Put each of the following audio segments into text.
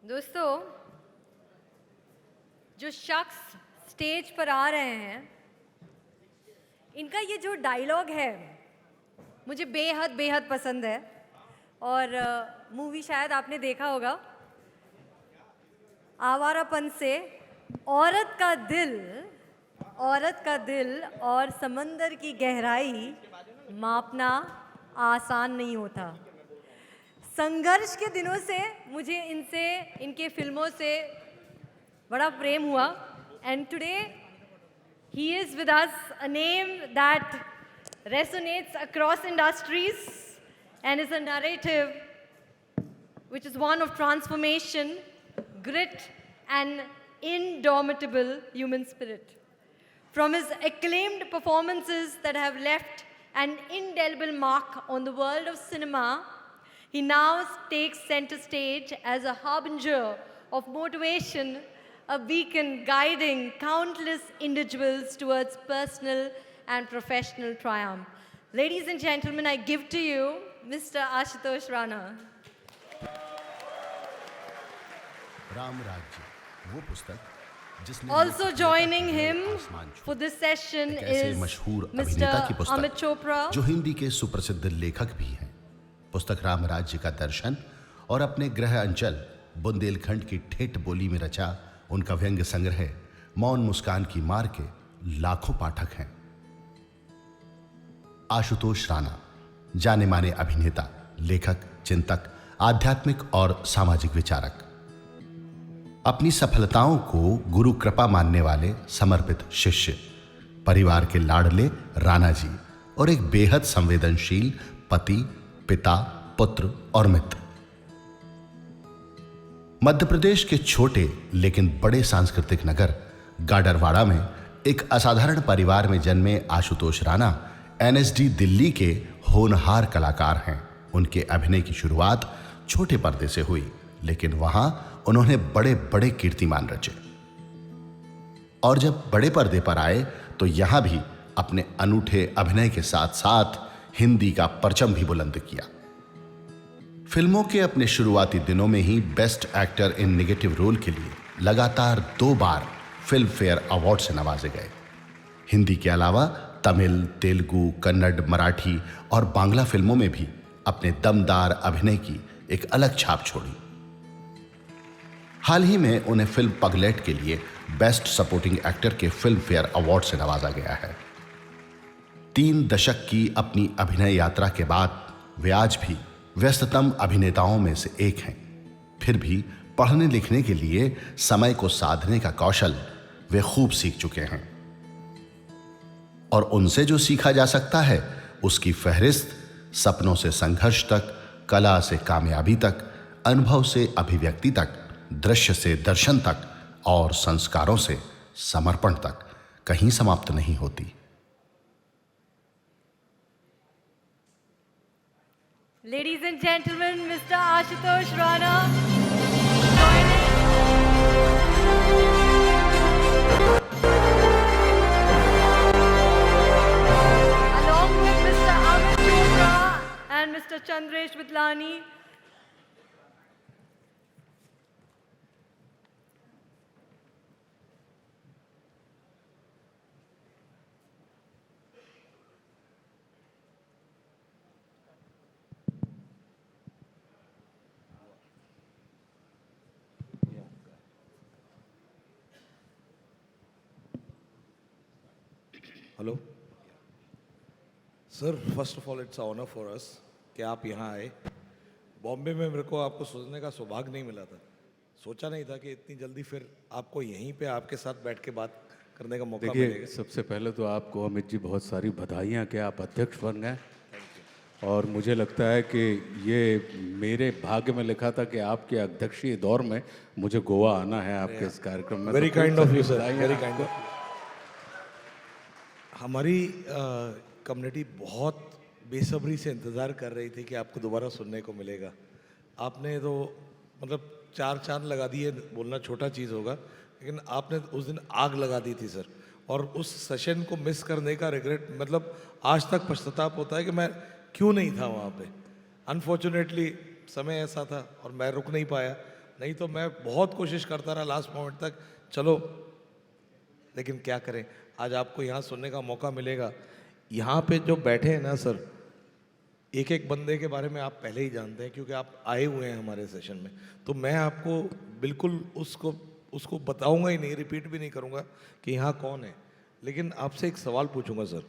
दोस्तों, जो शख्स स्टेज पर आ रहे हैं, इनका ये जो डायलॉग है मुझे बेहद बेहद पसंद है। और मूवी शायद आपने देखा होगा, आवारापन से औरत का दिल और समंदर की गहराई मापना आसान नहीं होता। संघर्ष के दिनों से मुझे इनके फिल्मों से बड़ा प्रेम हुआ। And today he is with us, a name that resonates across industries and is a narrative which is one of transformation, grit, and indomitable human spirit. From his acclaimed performances that have left an indelible mark on the world of cinema, he now takes center stage as a harbinger of motivation, a beacon guiding countless individuals towards personal and professional triumph. Ladies and gentlemen, I give to you Mr. Ashutosh Rana. Ram राज्य वो पुस्तक जिसने Also joining him for this session एक ऐसे is मशहूर Mr. अभिनेता की Amit पुस्तक Chopra. जो हिंदी के सुप्रसिद्ध लेखक भी हैं। पुस्तक राम राज्य का दर्शन और अपने गृह अंचल बुंदेलखंड की ठेठ बोली में रचा उनका व्यंग्य संग्रह मौन मुस्कान की मार के लाखों पाठक हैं। आशुतोष राणा जाने माने अभिनेता, लेखक, चिंतक, आध्यात्मिक और सामाजिक विचारक, अपनी सफलताओं को गुरु कृपा मानने वाले समर्पित शिष्य, परिवार के लाडले राणा जी और एक बेहद संवेदनशील पति, पिता, पुत्र और मित्र। मध्य प्रदेश के छोटे लेकिन बड़े सांस्कृतिक नगर गाडरवाड़ा में एक असाधारण परिवार में जन्मे आशुतोष राणा एनएसडी दिल्ली के होनहार कलाकार हैं। उनके अभिनय की शुरुआत छोटे पर्दे से हुई, लेकिन वहां उन्होंने बड़े बड़े कीर्तिमान रचे और जब बड़े पर्दे पर आए तो यहां भी अपने अनूठे अभिनय के साथ साथ हिंदी का परचम भी बुलंद किया। फिल्मों के अपने शुरुआती दिनों में ही best actor in negative role के लिए लगातार 2 बार फिल्म फेयर अवार्ड से नवाजे गए। हिंदी के अलावा तमिल, तेलुगु, कन्नड़, मराठी और बांग्ला फिल्मों में भी अपने दमदार अभिनय की एक अलग छाप छोड़ी। हाल ही में उन्हें फिल्म पगलेट के लिए बेस्ट सपोर्टिंग एक्टर के फिल्म फेयर अवार्ड से नवाजा गया है। 3 दशक की अपनी अभिनय यात्रा के बाद वे आज भी व्यस्ततम अभिनेताओं में से एक हैं। फिर भी पढ़ने लिखने के लिए समय को साधने का कौशल वे खूब सीख चुके हैं और उनसे जो सीखा जा सकता है उसकी फहरिस्त सपनों से संघर्ष तक, कला से कामयाबी तक, अनुभव से अभिव्यक्ति तक, दृश्य से दर्शन तक और संस्कारों से समर्पण तक कहीं समाप्त नहीं होती। Ladies and gentlemen, Mr. Ashutosh Rana. Along with Mr. Amit Chopra and Mr. Chandresh Vidlani. Hello sir, first of all it's honour for us कि आप यहाँ आए। बॉम्बे में मेरे को आपको सुनने का सौभाग्य नहीं मिला था। सोचा नहीं था कि इतनी जल्दी फिर आपको यहीं पे आपके साथ बैठ के बात करने का मौका देखिए, मिलेगा। सबसे पहले तो आपको अमित जी बहुत सारी बधाइयाँ कि आप अध्यक्ष बन गए और मुझे लगता है कि ये मेरे भाग्य में लिखा था कि आपके अध्यक्षीय दौर में मुझे गोवा आना है आपके इस कार्यक्रम में। Very kind of you sir, very kind of. हमारी कम्युनिटी बहुत बेसब्री से इंतज़ार कर रही थी कि आपको दोबारा सुनने को मिलेगा। आपने तो मतलब 4 चांद लगा दिए, बोलना छोटा चीज़ होगा, लेकिन आपने उस दिन आग लगा दी थी सर। और उस सेशन को मिस करने का रिग्रेट, मतलब आज तक पश्चाताप होता है कि मैं क्यों नहीं था वहाँ पे। अनफॉर्चुनेटली समय ऐसा था और मैं रुक नहीं पाया, नहीं तो मैं बहुत कोशिश करता रहा लास्ट मोमेंट तक, चलो, लेकिन क्या करें, आज आपको यहाँ सुनने का मौका मिलेगा। यहाँ पे जो बैठे हैं ना सर, एक एक बंदे के बारे में आप पहले ही जानते हैं क्योंकि आप आए हुए हैं हमारे सेशन में, तो मैं आपको बिल्कुल उसको बताऊंगा ही नहीं, रिपीट भी नहीं करूंगा कि यहाँ कौन है। लेकिन आपसे एक सवाल पूछूंगा सर,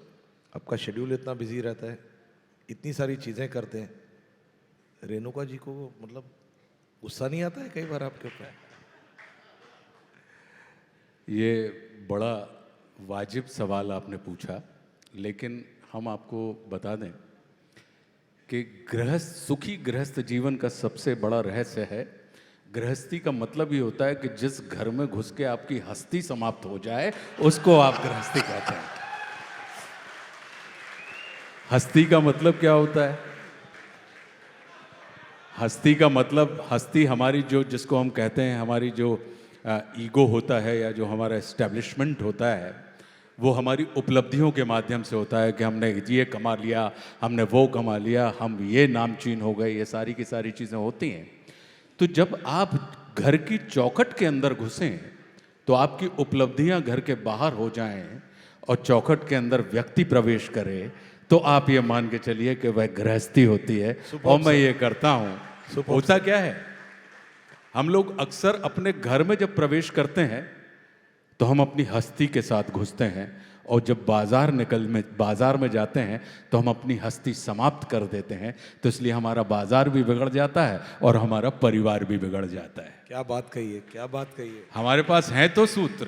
आपका शेड्यूल इतना बिजी रहता है, इतनी सारी चीज़ें करते हैं, रेणुका जी को मतलब गुस्सा नहीं आता है कई बार आपके ऊपर? ये बड़ा वाजिब सवाल आपने पूछा, लेकिन हम आपको बता दें कि सुखी गृहस्थ जीवन का सबसे बड़ा रहस्य है, गृहस्थी का मतलब ये होता है कि जिस घर में घुस के आपकी हस्ती समाप्त हो जाए उसको आप गृहस्थी कहते हैं। हस्ती का मतलब क्या होता है? हस्ती का मतलब, हस्ती हमारी जो, जिसको हम कहते हैं हमारी जो ईगो होता है या जो हमारा एस्टेब्लिशमेंट होता है, वो हमारी उपलब्धियों के माध्यम से होता है कि हमने ये कमा लिया, हमने वो कमा लिया, हम ये नामचीन हो गए, ये सारी की सारी चीज़ें होती हैं। तो जब आप घर की चौखट के अंदर घुसें तो आपकी उपलब्धियां घर के बाहर हो जाएं और चौखट के अंदर व्यक्ति प्रवेश करे, तो आप ये मान के चलिए कि वह गृहस्थी होती है। और मैं ये करता हूँ। होता क्या है, हम लोग अक्सर अपने घर में जब प्रवेश करते हैं तो हम अपनी हस्ती के साथ घुसते हैं, और जब बाजार में जाते हैं तो हम अपनी हस्ती समाप्त कर देते हैं। तो इसलिए हमारा बाजार भी बिगड़ जाता है और हमारा परिवार भी बिगड़ जाता है। क्या बात कही है, क्या बात कही है। हमारे पास हैं तो सूत्र,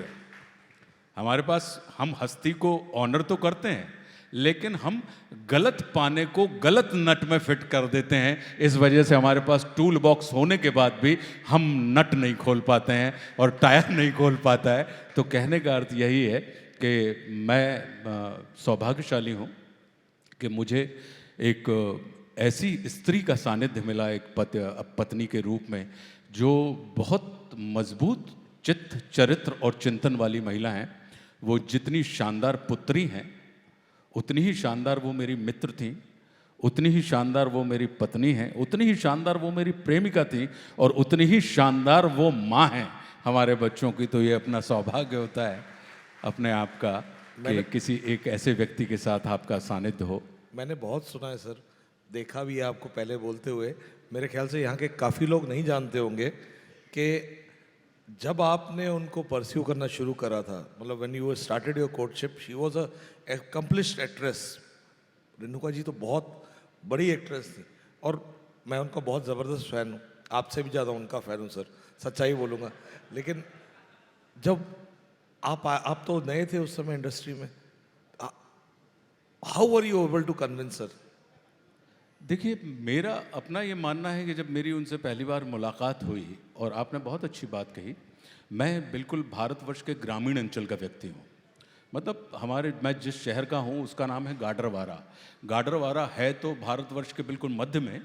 हमारे पास, हम हस्ती को ऑनर तो करते हैं, लेकिन हम गलत पाने को गलत नट में फिट कर देते हैं। इस वजह से हमारे पास टूल बॉक्स होने के बाद भी हम नट नहीं खोल पाते हैं और टायर नहीं खोल पाता है। तो कहने का अर्थ यही है कि मैं सौभाग्यशाली हूँ कि मुझे एक ऐसी स्त्री का सानिध्य मिला, एक पत्नी के रूप में, जो बहुत मजबूत चित्त, चरित्र और चिंतन वाली महिला हैं। वो जितनी शानदार पुत्री हैं उतनी ही शानदार वो मेरी मित्र थी, उतनी ही शानदार वो मेरी पत्नी हैं, उतनी ही शानदार वो मेरी प्रेमिका थी, और उतनी ही शानदार वो माँ हैं हमारे बच्चों की। तो ये अपना सौभाग्य होता है अपने आप का कि किसी एक ऐसे व्यक्ति के साथ आपका सानिध्य हो। मैंने बहुत सुना है सर, देखा भी है आपको पहले बोलते हुए। मेरे ख्याल से यहाँ के काफ़ी लोग नहीं जानते होंगे कि जब आपने उनको परस्यू करना शुरू करा था, मतलब when you started your courtship, she was a accomplished actress. Renuka ji तो बहुत बड़ी एक्ट्रेस थी और मैं उनका बहुत ज़बरदस्त फ़ैन हूँ, आपसे भी ज़्यादा उनका फ़ैन हूँ सर, सच्चाई बोलूँगा। लेकिन जब आप तो नए थे उस समय इंडस्ट्री में, how were you able to convince sir? देखिए, मेरा अपना ये मानना है कि जब मेरी उनसे पहली बार मुलाकात हुई, और आपने बहुत अच्छी बात कही, मैं बिल्कुल भारतवर्ष के ग्रामीण अंचल का व्यक्ति हूँ। मतलब मैं जिस शहर का हूँ उसका नाम है गाडरवारा। गाडरवारा है तो भारतवर्ष के बिल्कुल मध्य में,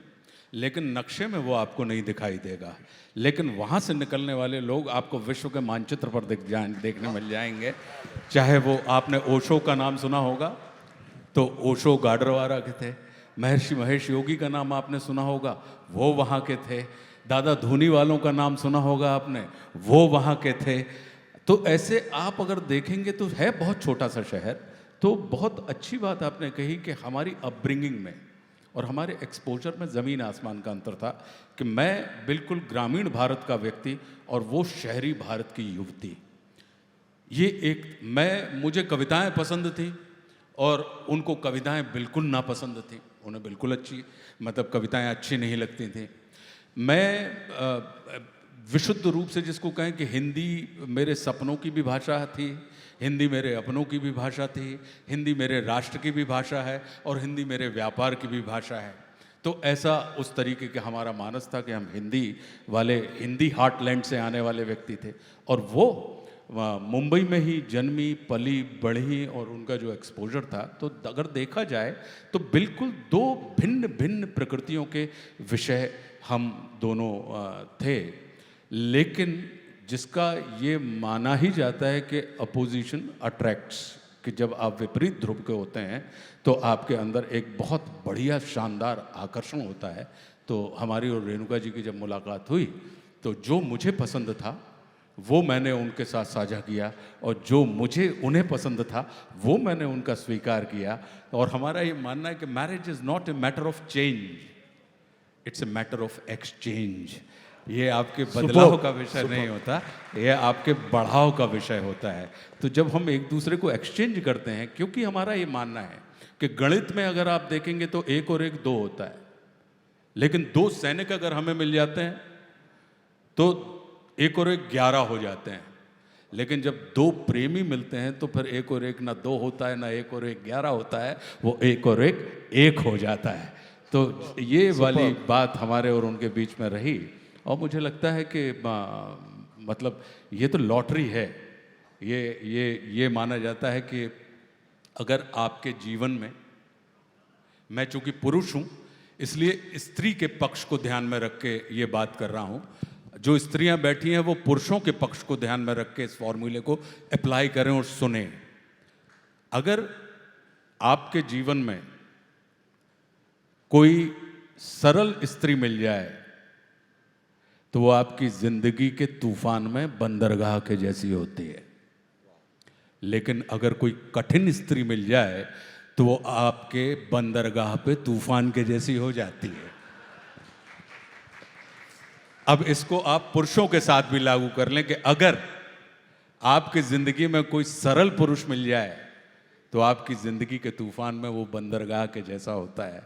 लेकिन नक्शे में वो आपको नहीं दिखाई देगा। लेकिन वहाँ से निकलने वाले लोग आपको विश्व के मानचित्र पर देखने मिल जाएंगे। चाहे वो, आपने ओशो का नाम सुना होगा, तो ओशो गाडरवारा के थे। महर्षि महेश योगी का नाम आपने सुना होगा, वो वहाँ के थे। दादा धूनी वालों का नाम सुना होगा आपने, वो वहाँ के थे। तो ऐसे आप अगर देखेंगे तो है बहुत छोटा सा शहर। तो बहुत अच्छी बात आपने कही कि हमारी अपब्रिंगिंग में और हमारे एक्सपोजर में ज़मीन आसमान का अंतर था कि मैं बिल्कुल ग्रामीण भारत का व्यक्ति और वो शहरी भारत की युवती। मुझे कविताएं पसंद थी और उनको कविताएं बिल्कुल नापसंद थी। उन्हें बिल्कुल कविताएं अच्छी नहीं लगती थी। मैं विशुद्ध रूप से जिसको कहें कि हिंदी मेरे सपनों की भी भाषा थी, हिंदी मेरे अपनों की भी भाषा थी, हिंदी मेरे राष्ट्र की भी भाषा है और हिंदी मेरे व्यापार की भी भाषा है। तो ऐसा उस तरीके का हमारा मानस था कि हम हिंदी हार्टलैंड से आने वाले व्यक्ति थे। और वो मुंबई में ही जन्मी, पली, बढ़ी और उनका जो एक्सपोजर था, तो अगर देखा जाए तो बिल्कुल दो भिन्न भिन्न प्रकृतियों के विषय हम दोनों थे। लेकिन जिसका ये माना ही जाता है कि अपोजिशन अट्रैक्ट्स, कि जब आप विपरीत ध्रुव के होते हैं तो आपके अंदर एक बहुत बढ़िया शानदार आकर्षण होता है। तो हमारी और रेणुका जी की जब मुलाकात हुई तो जो मुझे पसंद था वो मैंने उनके साथ साझा किया, और जो मुझे उन्हें पसंद था वो मैंने उनका स्वीकार किया। और हमारा ये मानना है कि marriage is not a matter of change, it's a matter of exchange. ये आपके बदलाव का विषय नहीं होता, ये आपके बढ़ाव का विषय होता है। तो जब हम एक दूसरे को एक्सचेंज करते हैं, क्योंकि हमारा ये मानना है कि गणित में अगर आप देखेंगे तो 1 और 1 2 होता है, लेकिन 2 सैनिक अगर हमें मिल जाते हैं तो 1 और 1 11 हो जाते हैं। लेकिन जब 2 प्रेमी मिलते हैं तो फिर 1 और 1 ना 2 होता है, ना 1 और 1 11 होता है, वो 1 और 1 1 हो जाता है। तो ये वाली बात हमारे और उनके बीच में रही, और मुझे लगता है कि मतलब ये तो लॉटरी है। ये माना जाता है कि अगर आपके जीवन में, मैं चूंकि पुरुष हूँ इसलिए स्त्री के पक्ष को ध्यान में रख के ये बात कर रहा हूँ, जो स्त्रियां बैठी हैं वो पुरुषों के पक्ष को ध्यान में रख के इस फॉर्मूले को अप्लाई करें और सुने। अगर आपके जीवन में कोई सरल स्त्री मिल जाए तो वो आपकी जिंदगी के तूफान में बंदरगाह के जैसी होती है, लेकिन अगर कोई कठिन स्त्री मिल जाए तो वो आपके बंदरगाह पे तूफान के जैसी हो जाती है। अब इसको आप पुरुषों के साथ भी लागू कर लें कि अगर आपकी जिंदगी में कोई सरल पुरुष मिल जाए तो आपकी जिंदगी के तूफान में वो बंदरगाह के जैसा होता है,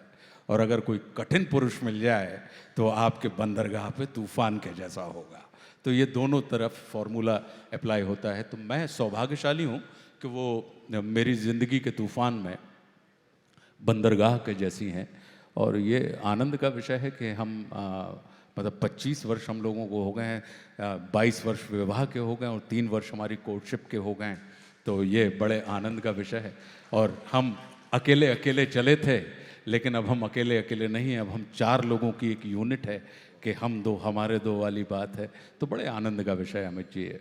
और अगर कोई कठिन पुरुष मिल जाए तो आपके बंदरगाह पे तूफान के जैसा होगा। तो ये दोनों तरफ फॉर्मूला अप्लाई होता है। तो मैं सौभाग्यशाली हूँ कि वो मेरी ज़िंदगी के तूफान में बंदरगाह के जैसी हैं, और ये आनंद का विषय है कि हम मतलब 25 वर्ष हम लोगों को हो गए हैं, 22 वर्ष विवाह के हो गए और 3 वर्ष हमारी कोर्टशिप के हो गए। तो ये बड़े आनंद का विषय है। और हम अकेले अकेले चले थे, लेकिन अब हम अकेले अकेले नहीं हैं, अब हम 4 लोगों की एक यूनिट है कि हम 2 हमारे 2 वाली बात है। तो बड़े आनंद का विषय अमित जी है।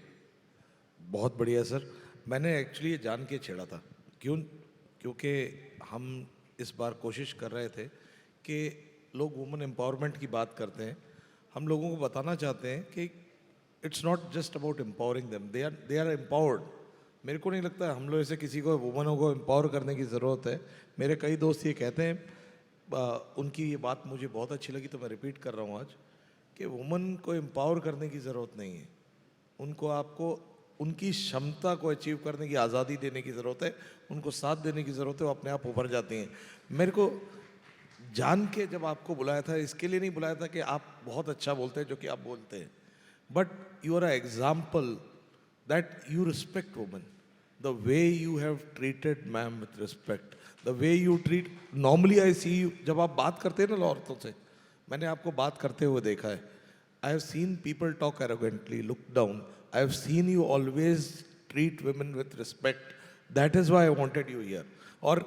बहुत बढ़िया सर। मैंने एक्चुअली ये जान के छेड़ा था, क्योंकि हम इस बार कोशिश कर रहे थे कि लोग वुमेन एम्पावरमेंट की बात करते हैं, हम लोगों को बताना चाहते हैं कि it's not just about empowering them, they are empowered. मेरे को नहीं लगता हम लोग ऐसे किसी को वुमेनों को एम्पावर करने की ज़रूरत है। मेरे कई दोस्त ये कहते हैं, उनकी ये बात मुझे बहुत अच्छी लगी तो मैं रिपीट कर रहा हूँ आज, कि वुमन को एम्पावर करने की ज़रूरत नहीं है, उनको आपको उनकी क्षमता को अचीव करने की आज़ादी देने की ज़रूरत है, उनको साथ देने की ज़रूरत है, वो अपने आप उभर जाती हैं। मेरे को जान के जब आपको बुलाया था, इसके लिए नहीं बुलाया था कि आप बहुत अच्छा बोलते हैं जो कि आप बोलते हैं, but you are a example that you respect women, the way you have treated ma'am with respect, the way you treat. Normally I see you, जब आप बात करते हैं ना औरतों से, मैंने आपको बात करते हुए देखा है, I have seen people talk arrogantly, look down, I have seen you always treat women with respect, that is why I wanted you here. और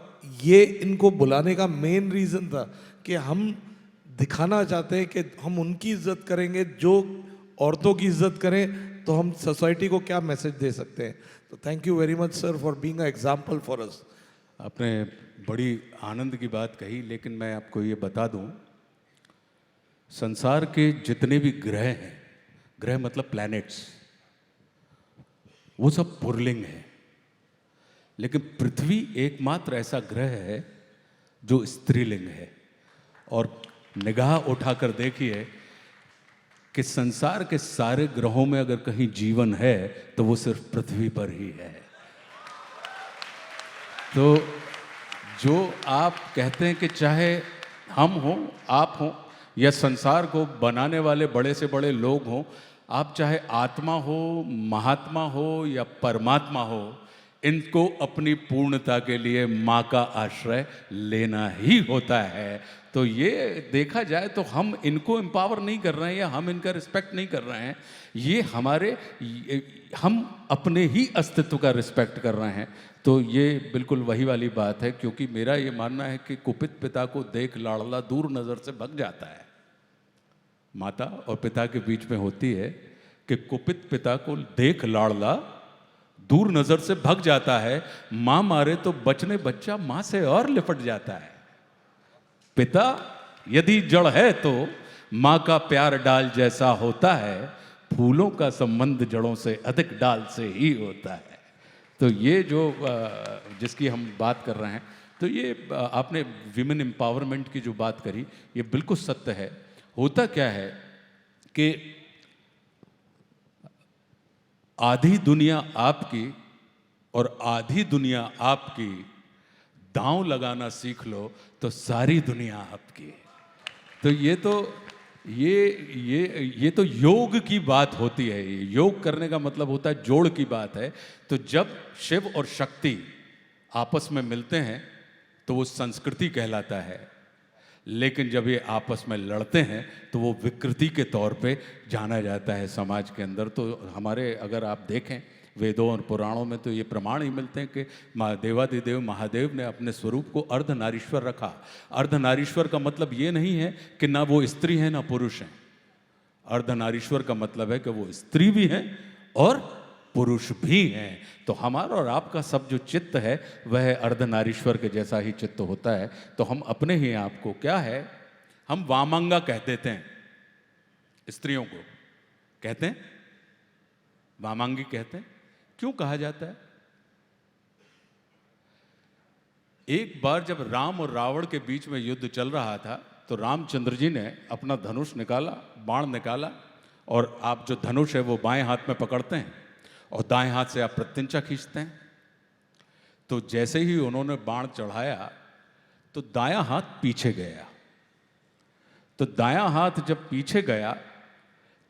ये इनको बुलाने का मेन रीज़न था कि हम दिखाना चाहते हैं कि हम उनकी इज्जत करेंगे जो औरतों की इज्जत करें, तो हम सोसाइटी को क्या मैसेज दे सकते हैं। तो thank you very much sir for being a example for us. आपने बड़ी आनंद की बात कही, लेकिन मैं आपको ये बता दूं, संसार के जितने भी ग्रह हैं, ग्रह मतलब प्लैनेट्स, वो सब पुल्लिंग है, लेकिन पृथ्वी एकमात्र ऐसा ग्रह है जो स्त्रीलिंग है। और निगाह उठाकर देखिए कि संसार के सारे ग्रहों में अगर कहीं जीवन है तो वो सिर्फ पृथ्वी पर ही है। तो जो आप कहते हैं कि चाहे हम हों, आप हों, या संसार को बनाने वाले बड़े से बड़े लोग हों, आप चाहे आत्मा हो, महात्मा हो या परमात्मा हो, इनको अपनी पूर्णता के लिए माँ का आश्रय लेना ही होता है। तो ये देखा जाए तो हम इनको एम्पावर नहीं कर रहे हैं या हम इनका रिस्पेक्ट नहीं कर रहे हैं, हम अपने ही अस्तित्व का रिस्पेक्ट कर रहे हैं। तो ये बिल्कुल वही वाली बात है, क्योंकि मेरा ये मानना है कि कुपित पिता को देख लाड़ला दूर नज़र से भग जाता है। माता और पिता के बीच में होती है कि कुपित पिता को देख लाड़ला दूर नजर से भग जाता है, मां मारे तो बचने बच्चा मां से और लिपट जाता है। पिता यदि जड़ है तो माँ का प्यार डाल जैसा होता है, फूलों का संबंध जड़ों से अधिक डाल से ही होता है। तो ये जो जिसकी हम बात कर रहे हैं, तो ये आपने विमेन एम्पावरमेंट की जो बात करी, ये बिल्कुल सत्य है। होता क्या है कि आधी दुनिया आपकी और आधी दुनिया आपकी, दांव लगाना सीख लो तो सारी दुनिया आपकी। तो ये तो योग की बात होती है। योग करने का मतलब होता है जोड़ की बात है। तो जब शिव और शक्ति आपस में मिलते हैं तो वो संस्कृति कहलाता है, लेकिन जब ये आपस में लड़ते हैं तो वो विकृति के तौर पे जाना जाता है समाज के अंदर। तो हमारे अगर आप देखें वेदों और पुराणों में तो ये प्रमाण ही मिलते हैं कि देवादिदेव महादेव ने अपने स्वरूप को अर्धनारीश्वर रखा। अर्धनारीश्वर का मतलब ये नहीं है कि ना वो स्त्री है ना पुरुष हैं। अर्धनारीश्वर का मतलब है कि वो स्त्री भी हैं और पुरुष भी हैं। तो हमारा और आपका सब जो चित्त है वह अर्धनारीश्वर के जैसा ही चित्त होता है। तो हम अपने ही आप को क्या है, हम वामांगा कह देते हैं, स्त्रियों को कहते हैं वामांगी कहते हैं। क्यों कहा जाता है? एक बार जब राम और रावण के बीच में युद्ध चल रहा था तो रामचंद्र जी ने अपना धनुष निकाला, बाण निकाला, और आप जो धनुष है वो बाएं हाथ में पकड़ते हैं और दाएं हाथ से आप प्रत्यंचा खींचते हैं। तो जैसे ही उन्होंने बाण चढ़ाया तो दायां हाथ पीछे गया। तो दायां हाथ जब पीछे गया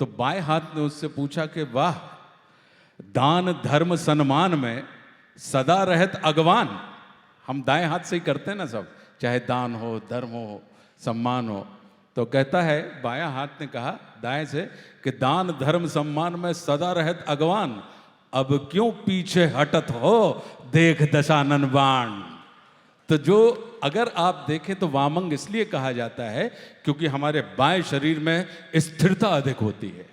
तो बाएं हाथ ने उससे पूछा कि वाह, दान धर्म सम्मान में सदा रहत अगवान। हम दाएं हाथ से ही करते हैं ना सब, चाहे दान हो, धर्म हो, सम्मान हो। तो कहता है बायां हाथ ने कहा दाएं से कि दान धर्म सम्मान में सदा रहत अगवान, अब क्यों पीछे हटत हो देख दशानन बाण। तो जो अगर आप देखें तो वामंग इसलिए कहा जाता है क्योंकि हमारे बाएं शरीर में स्थिरता अधिक होती है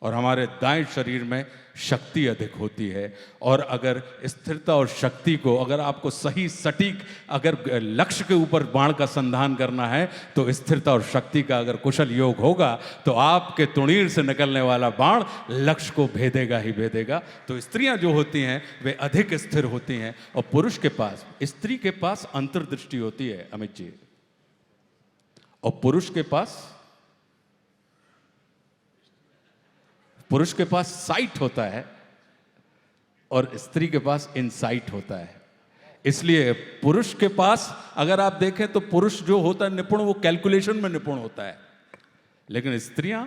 और हमारे दाएं शरीर में शक्ति अधिक होती है। और अगर स्थिरता और शक्ति को, अगर आपको सही सटीक अगर लक्ष्य के ऊपर बाण का संधान करना है तो स्थिरता और शक्ति का अगर कुशल योग होगा तो आपके तुणीर से निकलने वाला बाण लक्ष्य को भेदेगा ही भेदेगा। तो स्त्रियां जो होती हैं वे अधिक स्थिर होती हैं और पुरुष के पास, स्त्री के पास अंतर्दृष्टि होती है अमित जी, और पुरुष के पास साइट होता है और स्त्री के पास इनसाइट होता है। इसलिए पुरुष के पास अगर आप देखें तो पुरुष जो होता है निपुण, वो कैलकुलेशन में निपुण होता है, लेकिन स्त्रियां,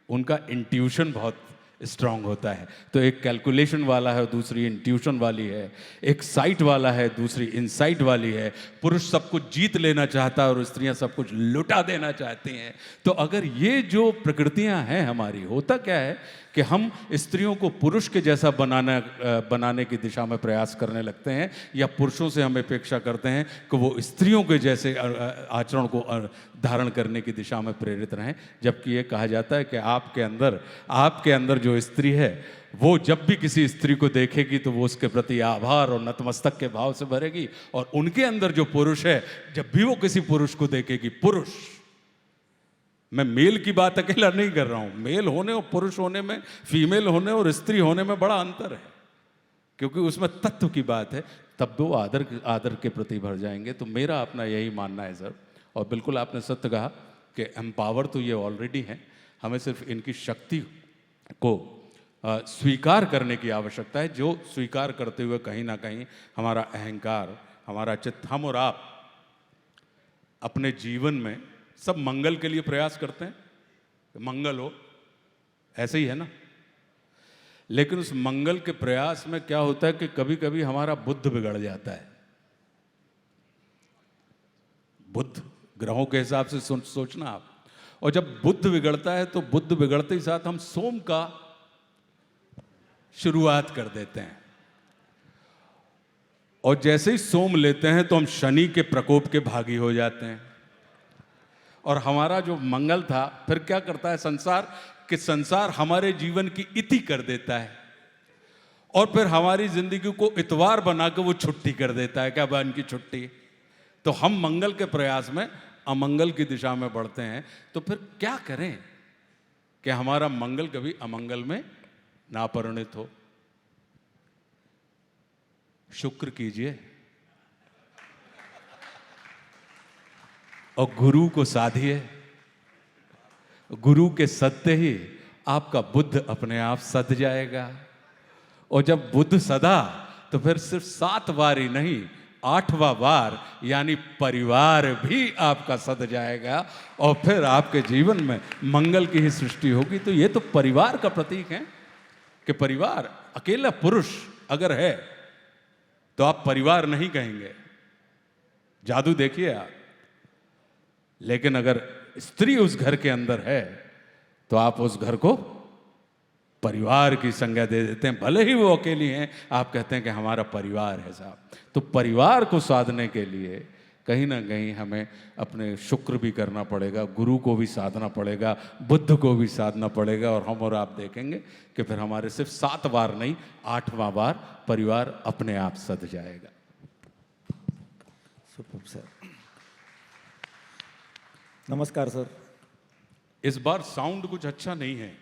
उनका इंट्यूशन बहुत स्ट्रांग होता है। तो एक कैलकुलेशन वाला है, दूसरी इंट्यूशन वाली है, एक साइट वाला है, दूसरी इनसाइट वाली है। पुरुष सब कुछ जीत लेना चाहता है और स्त्रियां सब कुछ लुटा देना चाहती हैं। तो अगर ये जो प्रकृतियां हैं हमारी, होता क्या है कि हम स्त्रियों को पुरुष के जैसा बनाने की दिशा में प्रयास करने लगते हैं, या पुरुषों से हम अपेक्षा करते हैं कि वो स्त्रियों के जैसे आचरण को धारण करने की दिशा में प्रेरित रहें। जबकि ये कहा जाता है कि आपके अंदर जो स्त्री है वो जब भी किसी स्त्री को देखेगी तो वो उसके प्रति आभार और नतमस्तक के भाव से भरेगी, और उनके अंदर जो पुरुष है जब भी वो किसी पुरुष को देखेगी, पुरुष, मैं मेल की बात अकेला नहीं कर रहा हूं, मेल होने और पुरुष होने में, फीमेल होने और स्त्री होने में बड़ा अंतर है, क्योंकि उसमें तत्व की बात है, तब वो आदर के प्रति भर जाएंगे। तो मेरा अपना यही मानना है सर। और बिल्कुल आपने सत्य कहा कि एम्पावर तो ये ऑलरेडी हैं, हमें सिर्फ इनकी शक्ति को स्वीकार करने की आवश्यकता है, जो स्वीकार करते हुए कहीं ना कहीं हमारा अहंकार, हमारा चित्त, हम और आप अपने जीवन में सब मंगल के लिए प्रयास करते हैं, मंगल हो, ऐसे ही है ना। लेकिन उस मंगल के प्रयास में क्या होता है कि कभी कभी हमारा बुद्ध बिगड़ जाता है। बुद्ध ग्रहों के हिसाब से सोचना आप, और जब बुद्ध बिगड़ता है तो बुद्ध बिगड़ते ही साथ हम सोम का शुरुआत कर देते हैं, और जैसे ही सोम लेते हैं तो हम शनि के प्रकोप के भागी हो जाते हैं। और हमारा जो मंगल था फिर क्या करता है संसार, कि संसार हमारे जीवन की इति कर देता है और फिर हमारी जिंदगी को इतवार बना के वो छुट्टी कर देता है, क्या बन की छुट्टी। तो हम मंगल के प्रयास में अमंगल की दिशा में बढ़ते हैं, तो फिर क्या करें कि हमारा मंगल कभी अमंगल में ना परिणित हो। शुक्र कीजिए और गुरु को साधिए। गुरु के सदते ही आपका बुद्ध अपने आप सध जाएगा। और जब बुद्ध सदा तो फिर सिर्फ 7 बार ही नहीं, 8वां बार यानी परिवार भी आपका सध जाएगा और फिर आपके जीवन में मंगल की ही सृष्टि होगी। तो ये तो परिवार का प्रतीक है कि परिवार, अकेला पुरुष अगर है तो आप परिवार नहीं कहेंगे, जादू देखिए आप। लेकिन अगर स्त्री उस घर के अंदर है तो आप उस घर को परिवार की संज्ञा दे देते हैं, भले ही वो अकेली हैं, आप कहते हैं कि हमारा परिवार है साहब। तो परिवार को साधने के लिए कहीं ना कहीं हमें अपने शुक्र भी करना पड़ेगा, गुरु को भी साधना पड़ेगा, बुद्ध को भी साधना पड़ेगा। और हम और आप देखेंगे कि फिर हमारे सिर्फ 7 बार नहीं, 8वां बार परिवार अपने आप सध जाएगा। सुपर सर, नमस्कार सर। इस बार साउंड कुछ अच्छा नहीं है।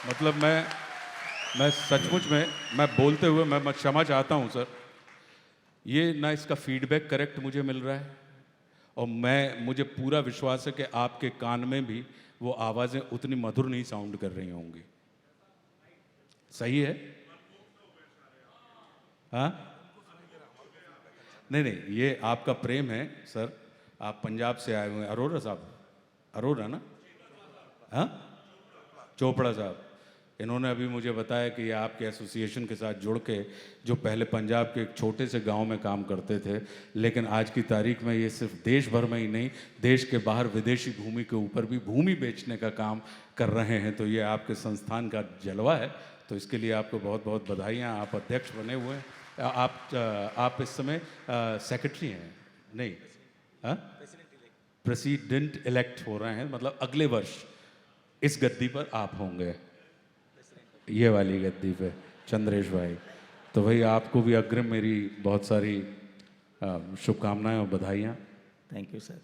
मतलब मैं सचमुच में, मैं बोलते हुए मैं क्षमा चाहता हूं सर। ये ना इसका फीडबैक करेक्ट मुझे मिल रहा है और मुझे पूरा विश्वास है कि आपके कान में भी वो आवाज़ें उतनी मधुर नहीं साउंड कर रही होंगी। सही है? हाँ, नहीं, ये आपका प्रेम है सर। आप पंजाब से आए हुए हैं, अरोड़ा साहब, अरोड़ा ना? हाँ, चोपड़ा साहब। इन्होंने अभी मुझे बताया कि ये आपके एसोसिएशन के साथ जुड़ के, जो पहले पंजाब के एक छोटे से गांव में काम करते थे, लेकिन आज की तारीख में ये सिर्फ देश भर में ही नहीं, देश के बाहर विदेशी भूमि के ऊपर भी भूमि बेचने का काम कर रहे हैं। तो ये आपके संस्थान का जलवा है। तो इसके लिए आपको बहुत बहुत बधाइयाँ। आप अध्यक्ष बने हुए हैं। आप इस समय सेक्रेटरी हैं? नहीं, हाँ, प्रेसिडेंट इलेक्ट हो रहे हैं। मतलब अगले वर्ष इस गद्दी पर आप होंगे, ये वाली गद्दी पे, चंद्रेश भाई। तो भाई आपको भी अग्रिम मेरी बहुत सारी शुभकामनाएं और बधाइयाँ। Thank you sir.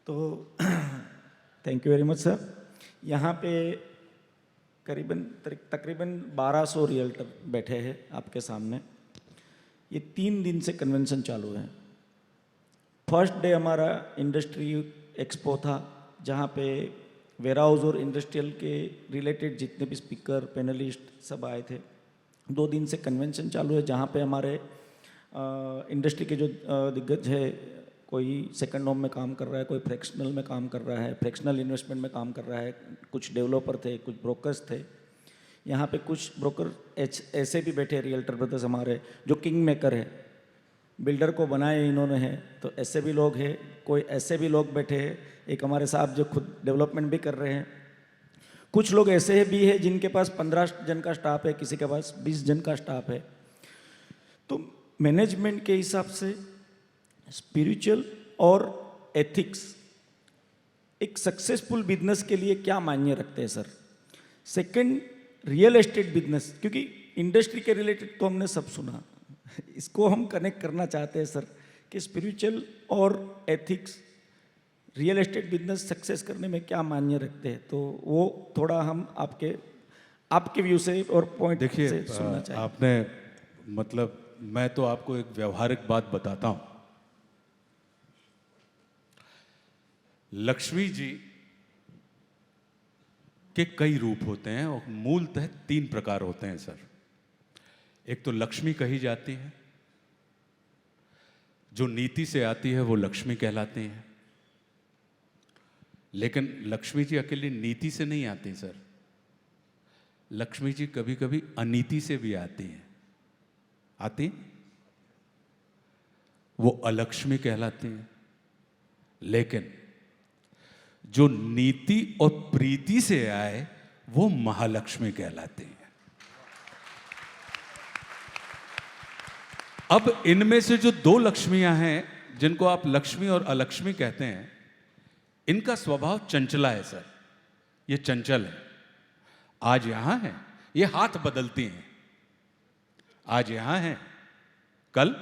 तो thank you very much sir. यहाँ पे तकरीबन 1200 रियल्टर बैठे हैं आपके सामने। ये 3 दिन से कन्वेंशन चालू है। फर्स्ट डे हमारा इंडस्ट्री एक्सपो था, जहाँ पे वेयरहाउस और इंडस्ट्रियल के रिलेटेड जितने भी स्पीकर, पैनलिस्ट सब आए थे। 2 दिन से कन्वेंशन चालू है, जहाँ पे हमारे इंडस्ट्री के जो दिग्गज है, कोई सेकंड होम में काम कर रहा है, कोई फ्रैक्शनल में काम कर रहा है, फ्रैक्शनल इन्वेस्टमेंट में काम कर रहा है, कुछ डेवलपर थे, कुछ ब्रोकर्स थे। यहाँ पे कुछ ब्रोकर ऐसे भी बैठे, रियल्टर ब्रदर्स हमारे, जो किंग मेकर है, बिल्डर को बनाए इन्होंने हैं। तो ऐसे भी लोग हैं, कोई ऐसे भी लोग बैठे हैं। एक हमारे साहब जो खुद डेवलपमेंट भी कर रहे हैं। कुछ लोग ऐसे भी हैं जिनके पास 15 जन का स्टाफ है, किसी के पास 20 जन का स्टाफ है। तो मैनेजमेंट के हिसाब से स्पिरिचुअल और एथिक्स एक सक्सेसफुल बिजनेस के लिए क्या मायने रखते हैं sir? Second, real estate business, क्योंकि इंडस्ट्री के रिलेटेड तो हमने सब सुना, इसको हम कनेक्ट करना चाहते हैं सर कि स्पिरिचुअल और ethics real estate business success करने में क्या मायने रखते हैं। तो वो थोड़ा हम आपके व्यू से और पॉइंट से सुनना चाहिए। आपने, मतलब मैं तो आपको एक व्यवहारिक बात बताता हूं। लक्ष्मी जी के कई रूप होते हैं और मूलतः 3 प्रकार होते हैं सर। एक तो लक्ष्मी कही जाती है, जो नीति से आती है वो लक्ष्मी कहलाती है। लेकिन लक्ष्मी जी अकेली नीति से नहीं आती सर, लक्ष्मी जी कभी कभी अनीति से भी आती हैं। आती, वो अलक्ष्मी कहलाती हैं। लेकिन जो नीति और प्रीति से आए वो महालक्ष्मी कहलाती हैं। अब इनमें से जो 2 लक्ष्मियां हैं, जिनको आप लक्ष्मी और अलक्ष्मी कहते हैं, इनका स्वभाव चंचला है सर। ये चंचल है, आज यहां है, ये हाथ बदलती हैं। आज यहां है, कल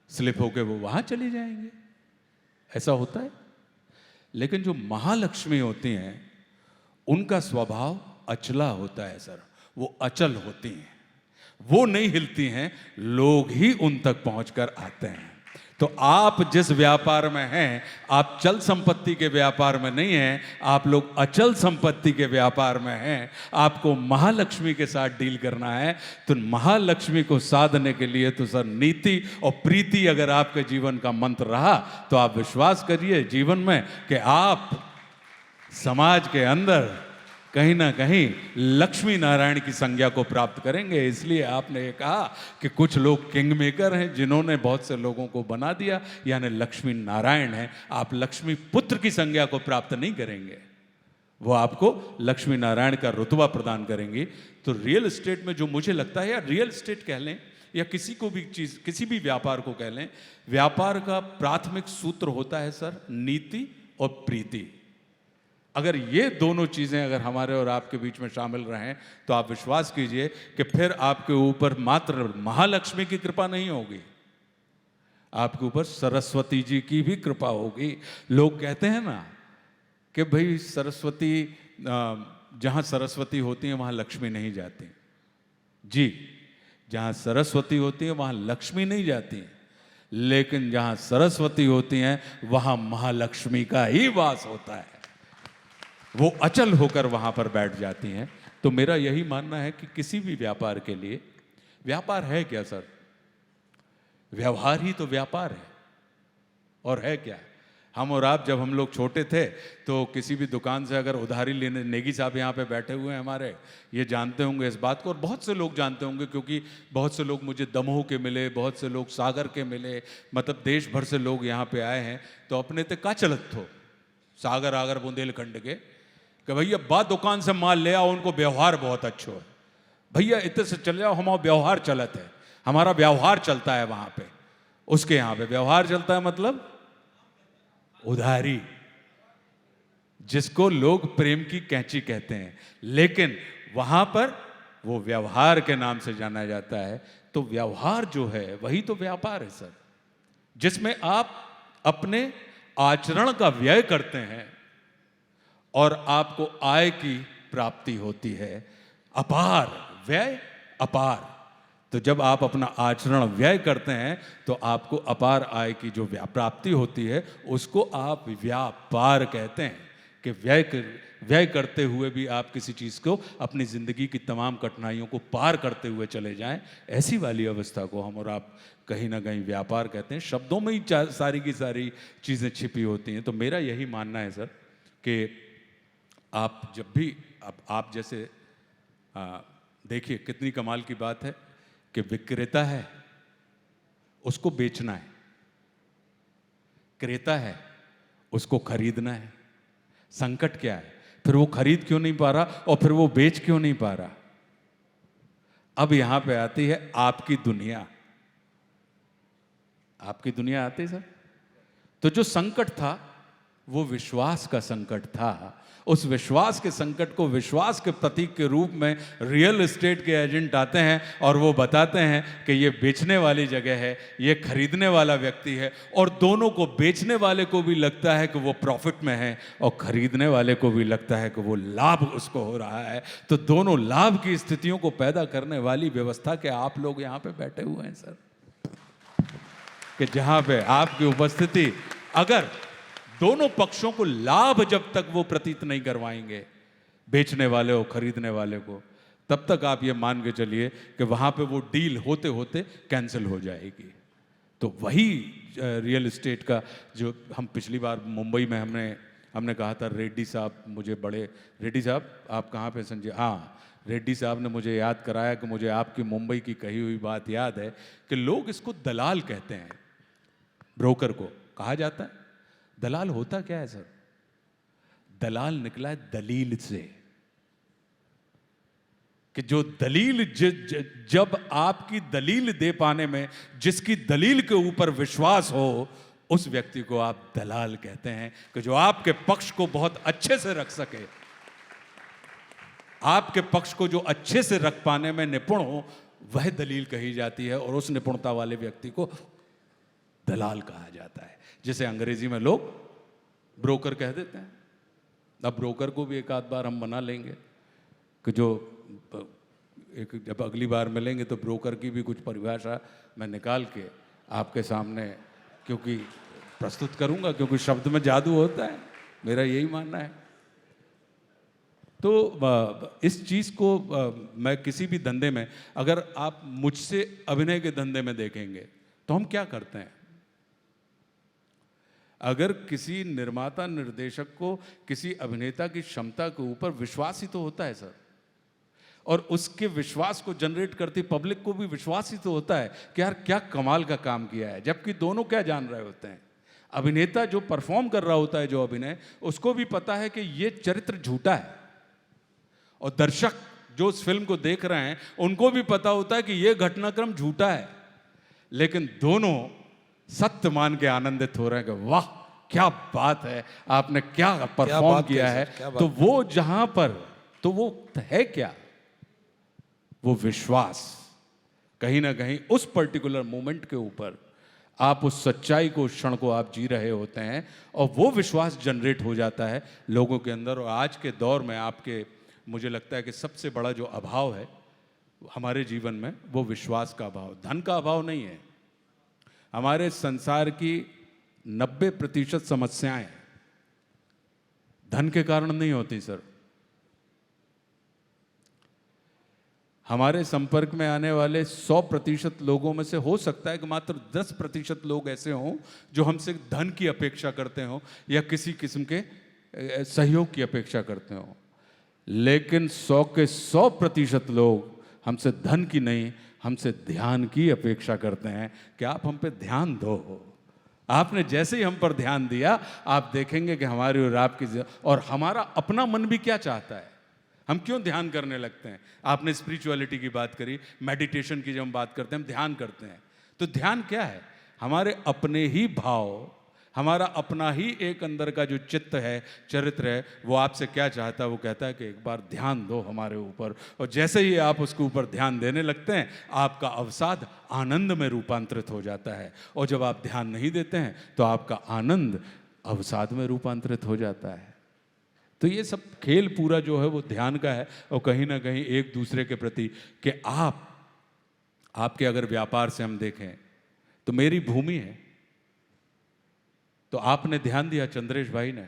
स्लिप होके वो वहां चली जाएंगे, ऐसा होता है। लेकिन जो महालक्ष्मी होती हैं उनका स्वभाव अचला होता है सर, वो अचल होती हैं, वो नहीं हिलती हैं, लोग ही उन तक पहुंचकर आते हैं। तो आप जिस व्यापार में हैं, आप चल संपत्ति के व्यापार में नहीं हैं, आप लोग अचल संपत्ति के व्यापार में हैं। आपको महालक्ष्मी के साथ डील करना है। तो महालक्ष्मी को साधने के लिए तो सर नीति और प्रीति अगर आपके जीवन का मंत्र रहा तो आप विश्वास करिए जीवन में कि आप समाज के अंदर कहीं ना कहीं लक्ष्मी नारायण की संज्ञा को प्राप्त करेंगे। इसलिए आपने ये कहा कि कुछ लोग किंग मेकर हैं जिन्होंने बहुत से लोगों को बना दिया, यानी लक्ष्मी नारायण है। आप लक्ष्मी पुत्र की संज्ञा को प्राप्त नहीं करेंगे, वो आपको लक्ष्मी नारायण का रुतबा प्रदान करेंगी। तो रियल एस्टेट में जो मुझे लगता है, या रियल एस्टेट कह लें या किसी को भी चीज, किसी भी व्यापार को कह लें, व्यापार का प्राथमिक सूत्र होता है सर नीति और प्रीति। अगर ये दोनों चीज़ें अगर हमारे और आपके बीच में शामिल रहें तो आप विश्वास कीजिए कि फिर आपके ऊपर मात्र महालक्ष्मी की कृपा नहीं होगी, आपके ऊपर सरस्वती जी की भी कृपा होगी। लोग कहते हैं ना कि भाई सरस्वती, जहाँ सरस्वती होती है वहाँ लक्ष्मी नहीं जाती। जी, जहाँ सरस्वती होती है वहाँ लक्ष्मी नहीं जाती, लेकिन जहाँ सरस्वती होती हैं वहाँ महालक्ष्मी का ही वास होता है, वो अचल होकर वहां पर बैठ जाती हैं। तो मेरा यही मानना है कि किसी भी व्यापार के लिए, व्यापार है क्या सर? व्यवहार ही तो व्यापार है। और है क्या? हम और आप जब हम लोग छोटे थे तो किसी भी दुकान से अगर उधारी लेने, नेगी साहब यहाँ पे बैठे हुए हैं हमारे, ये जानते होंगे इस बात को, और बहुत से लोग जानते होंगे क्योंकि बहुत से लोग मुझे दमोह के मिले, बहुत से लोग सागर के मिले, मतलब देश भर से लोग यहाँ पे आए हैं। तो अपने ते का चलत थो सागर आगर बुंदेलखंड के कि भैया बाद दुकान से माल ले आओ, उनको व्यवहार बहुत अच्छो है, भैया इतने से चले जाओ, हमारा व्यवहार चलत है, हमारा व्यवहार चलता है वहां पे। उसके यहाँ पे व्यवहार चलता है मतलब उधारी, जिसको लोग प्रेम की कैंची कहते हैं, लेकिन वहां पर वो व्यवहार के नाम से जाना जाता है। तो व्यवहार जो है वही तो व्यापार है सर, जिसमें आप अपने आचरण का व्यय करते हैं और आपको आय की प्राप्ति होती है। अपार व्यय अपार। तो जब आप अपना आचरण व्यय करते हैं तो आपको अपार आय की जो प्राप्ति होती है उसको आप व्यापार कहते हैं। कि व्यय करते हुए भी आप किसी चीज़ को, अपनी ज़िंदगी की तमाम कठिनाइयों को पार करते हुए चले जाएं, ऐसी वाली अवस्था को हम और आप कहीं ना कहीं व्यापार कहते हैं। शब्दों में ही सारी की सारी चीज़ें छिपी होती हैं। तो मेरा यही मानना है सर कि आप जब भी आप जैसे देखिए कितनी कमाल की बात है कि विक्रेता है, उसको बेचना है, क्रेता है, उसको खरीदना है। संकट क्या है? फिर वो खरीद क्यों नहीं पा रहा और फिर वो बेच क्यों नहीं पा रहा? अब यहां पे आती है आपकी दुनिया। आपकी दुनिया आती है सर। तो जो संकट था वो विश्वास का संकट था। उस विश्वास के संकट को विश्वास के प्रतीक के रूप में रियल एस्टेट के एजेंट आते हैं और वो बताते हैं कि ये बेचने वाली जगह है, ये खरीदने वाला व्यक्ति है, और दोनों को, बेचने वाले को भी लगता है कि वो प्रॉफिट में है और खरीदने वाले को भी लगता है कि वो लाभ उसको हो रहा है। तो दोनों लाभ की स्थितियों को पैदा करने वाली व्यवस्था के आप लोग यहाँ पे बैठे हुए हैं सर, कि जहाँ पे आपकी उपस्थिति, अगर दोनों पक्षों को लाभ जब तक वो प्रतीत नहीं करवाएंगे, बेचने वाले और खरीदने वाले को, तब तक आप ये मान के चलिए कि वहां पे वो डील होते होते कैंसिल हो जाएगी। तो वही रियल एस्टेट का जो हम पिछली बार मुंबई में हमने कहा था, रेड्डी साहब मुझे बड़े, रेड्डी साहब आप कहाँ पे संजय, हाँ रेड्डी साहब ने मुझे याद कराया कि मुझे आपकी मुंबई की कही हुई बात याद है कि लोग इसको दलाल कहते हैं, ब्रोकर को कहा जाता है। दलाल होता क्या है सर? दलाल निकला है दलील से, कि जो दलील जब आपकी दलील दे पाने में, जिसकी दलील के ऊपर विश्वास हो, उस व्यक्ति को आप दलाल कहते हैं। कि जो आपके पक्ष को बहुत अच्छे से रख सके, आपके पक्ष को जो अच्छे से रख पाने में निपुण हो, वह दलील कही जाती है। और उस निपुणता वाले व्यक्ति को दलाल कहा जाता है, जिसे अंग्रेजी में लोग ब्रोकर कह देते हैं। अब ब्रोकर को भी एक आध बार हम मना लेंगे कि जो जब अगली बार मिलेंगे तो ब्रोकर की भी कुछ परिभाषा मैं निकाल के आपके सामने क्योंकि प्रस्तुत करूंगा, क्योंकि शब्द में जादू होता है, मेरा यही मानना है। तो इस चीज़ को मैं किसी भी धंधे में, अगर आप मुझसे अभिनय के धंधे में देखेंगे तो हम क्या करते हैं, अगर किसी निर्माता निर्देशक को किसी अभिनेता की क्षमता के ऊपर विश्वास ही तो होता है सर, और उसके विश्वास को जनरेट करती पब्लिक को भी विश्वास ही तो होता है कि यार क्या कमाल का काम किया है, जबकि दोनों क्या जान रहे होते हैं, अभिनेता जो परफॉर्म कर रहा होता है जो अभिनय, उसको भी पता है कि ये चरित्र झूठा है, और दर्शक जो उस फिल्म को देख रहे हैं उनको भी पता होता है कि ये घटनाक्रम झूठा है, लेकिन दोनों सत्य मान के आनंदित हो रहे हैं कि वाह क्या बात है, आपने क्या परफॉर्म किया है। तो वो जहां पर, तो वो है क्या, वो विश्वास कहीं ना कहीं उस पर्टिकुलर मोमेंट के ऊपर, आप उस सच्चाई को, उस क्षण को आप जी रहे होते हैं, और वो विश्वास जनरेट हो जाता है लोगों के अंदर। और आज के दौर में आपके, मुझे लगता है कि सबसे बड़ा जो अभाव है हमारे जीवन में, वो विश्वास का अभाव, धन का अभाव नहीं है। हमारे संसार की 90% समस्याएं धन के कारण नहीं होती सर। हमारे संपर्क में आने वाले 100% लोगों में से हो सकता है कि मात्र 10% लोग ऐसे हों जो हमसे धन की अपेक्षा करते हों या किसी किस्म के सहयोग की अपेक्षा करते हों, लेकिन 100 के 100% लोग हमसे धन की नहीं, हमसे ध्यान की अपेक्षा करते हैं कि आप हम पे ध्यान दो। आपने जैसे ही हम पर ध्यान दिया, आप देखेंगे कि हमारी और आपकी और हमारा अपना मन भी क्या चाहता है, हम क्यों ध्यान करने लगते हैं। आपने स्पिरिचुअलिटी की बात करी, मेडिटेशन की जब हम बात करते हैं, हम ध्यान करते हैं, तो ध्यान क्या है, हमारे अपने ही भाव, हमारा अपना ही एक अंदर का जो चित्त है, चरित्र है, वो आपसे क्या चाहता है, वो कहता है कि एक बार ध्यान दो हमारे ऊपर। और जैसे ही आप उसके ऊपर ध्यान देने लगते हैं, आपका अवसाद आनंद में रूपांतरित हो जाता है, और जब आप ध्यान नहीं देते हैं तो आपका आनंद अवसाद में रूपांतरित हो जाता है। तो ये सब खेल पूरा जो है वो ध्यान का है, और कहीं ना कहीं एक दूसरे के प्रति कि आपके अगर व्यापार से हम देखें तो मेरी भूमि है, तो आपने ध्यान दिया चंद्रेश भाई ने,